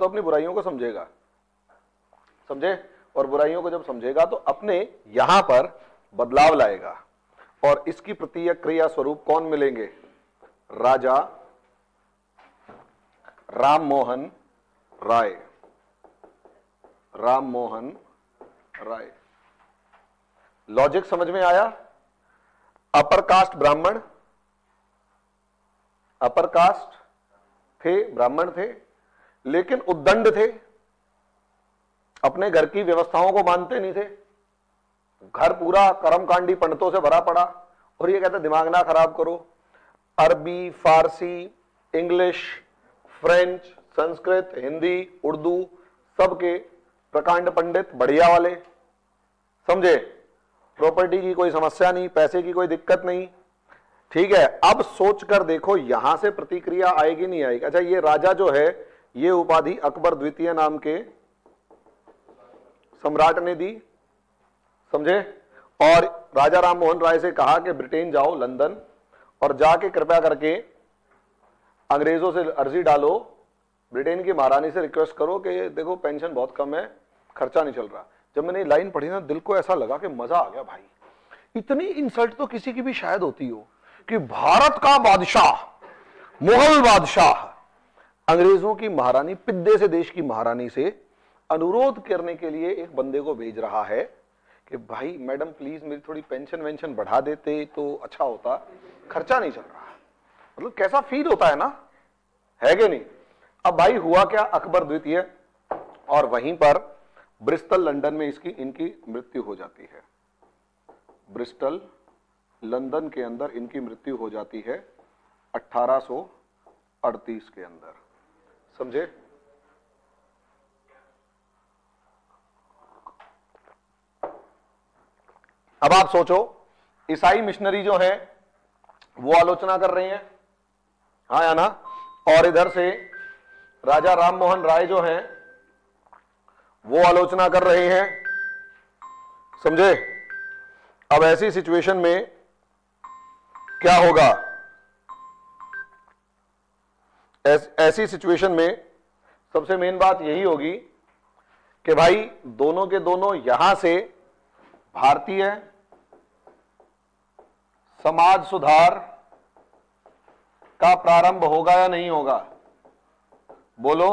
अपनी बुराइयों को समझेगा, समझे, और बुराइयों को जब समझेगा तो अपने यहां पर बदलाव लाएगा। और इसकी प्रतिक्रिया स्वरूप कौन मिलेंगे? राजा राम मोहन राय। राम मोहन राय, लॉजिक समझ में आया? अपर कास्ट ब्राह्मण, अपर कास्ट थे, ब्राह्मण थे, लेकिन उद्दंड थे, अपने घर की व्यवस्थाओं को मानते नहीं थे, घर पूरा कर्मकांडी पंडितों से भरा पड़ा। और ये कहते दिमाग ना खराब करो, अरबी, फारसी, इंग्लिश, फ्रेंच, संस्कृत, हिंदी, उर्दू, सबके प्रकांड पंडित बढ़िया वाले, समझे, प्रॉपर्टी की कोई समस्या नहीं, पैसे की कोई दिक्कत नहीं, ठीक है। अब सोच कर देखो यहां से प्रतिक्रिया आएगी नहीं आएगी? अच्छा, ये राजा जो है, ये उपाधि अकबर द्वितीय नाम के सम्राट ने दी, समझे। और राजा राम मोहन राय से कहा कि ब्रिटेन जाओ, लंदन, और जाके कृपया करके अंग्रेजों से अर्जी डालो, ब्रिटेन की महारानी से रिक्वेस्ट करो कि देखो पेंशन बहुत कम है, खर्चा नहीं चल रहा। जब मैंने लाइन पढ़ी ना, दिल को ऐसा लगा कि मजा आ गया भाई। इतनी इंसल्ट तो किसी की भी शायद होती हो कि भारत का बादशाह, मुगल बादशाह, अंग्रेजों की महारानी, पिद्दे से देश की महारानी से अनुरोध करने के लिए एक बंदे को भेज रहा है कि भाई मैडम प्लीज मेरी थोड़ी पेंशन वेंशन बढ़ा देते तो अच्छा होता, खर्चा नहीं चल रहा। मतलब कैसा फील होता है ना, है कि नहीं? अब भाई हुआ क्या, अकबर द्वितीय, और वहीं पर ब्रिस्टल लंदन में इनकी मृत्यु हो जाती है। ब्रिस्टल लंदन के अंदर इनकी मृत्यु हो जाती है 1838 के अंदर, समझे। अब आप सोचो, ईसाई मिशनरी जो है वो आलोचना कर रहे हैं, हाँ या ना, और इधर से राजा राम मोहन राय जो हैं वो आलोचना कर रहे हैं, समझे। अब ऐसी सिचुएशन में क्या होगा? ऐसी सिचुएशन में सबसे मेन बात यही होगी कि भाई दोनों के दोनों यहां से भारतीय समाज सुधार का प्रारंभ होगा या नहीं होगा? बोलो,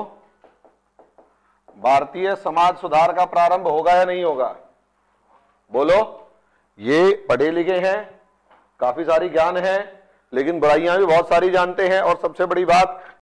भारतीय समाज सुधार का प्रारंभ होगा या नहीं होगा? बोलो। ये पढ़े लिखे हैं, काफी सारी ज्ञान है, लेकिन बुराइयां भी बहुत सारी जानते हैं। और सबसे बड़ी बात,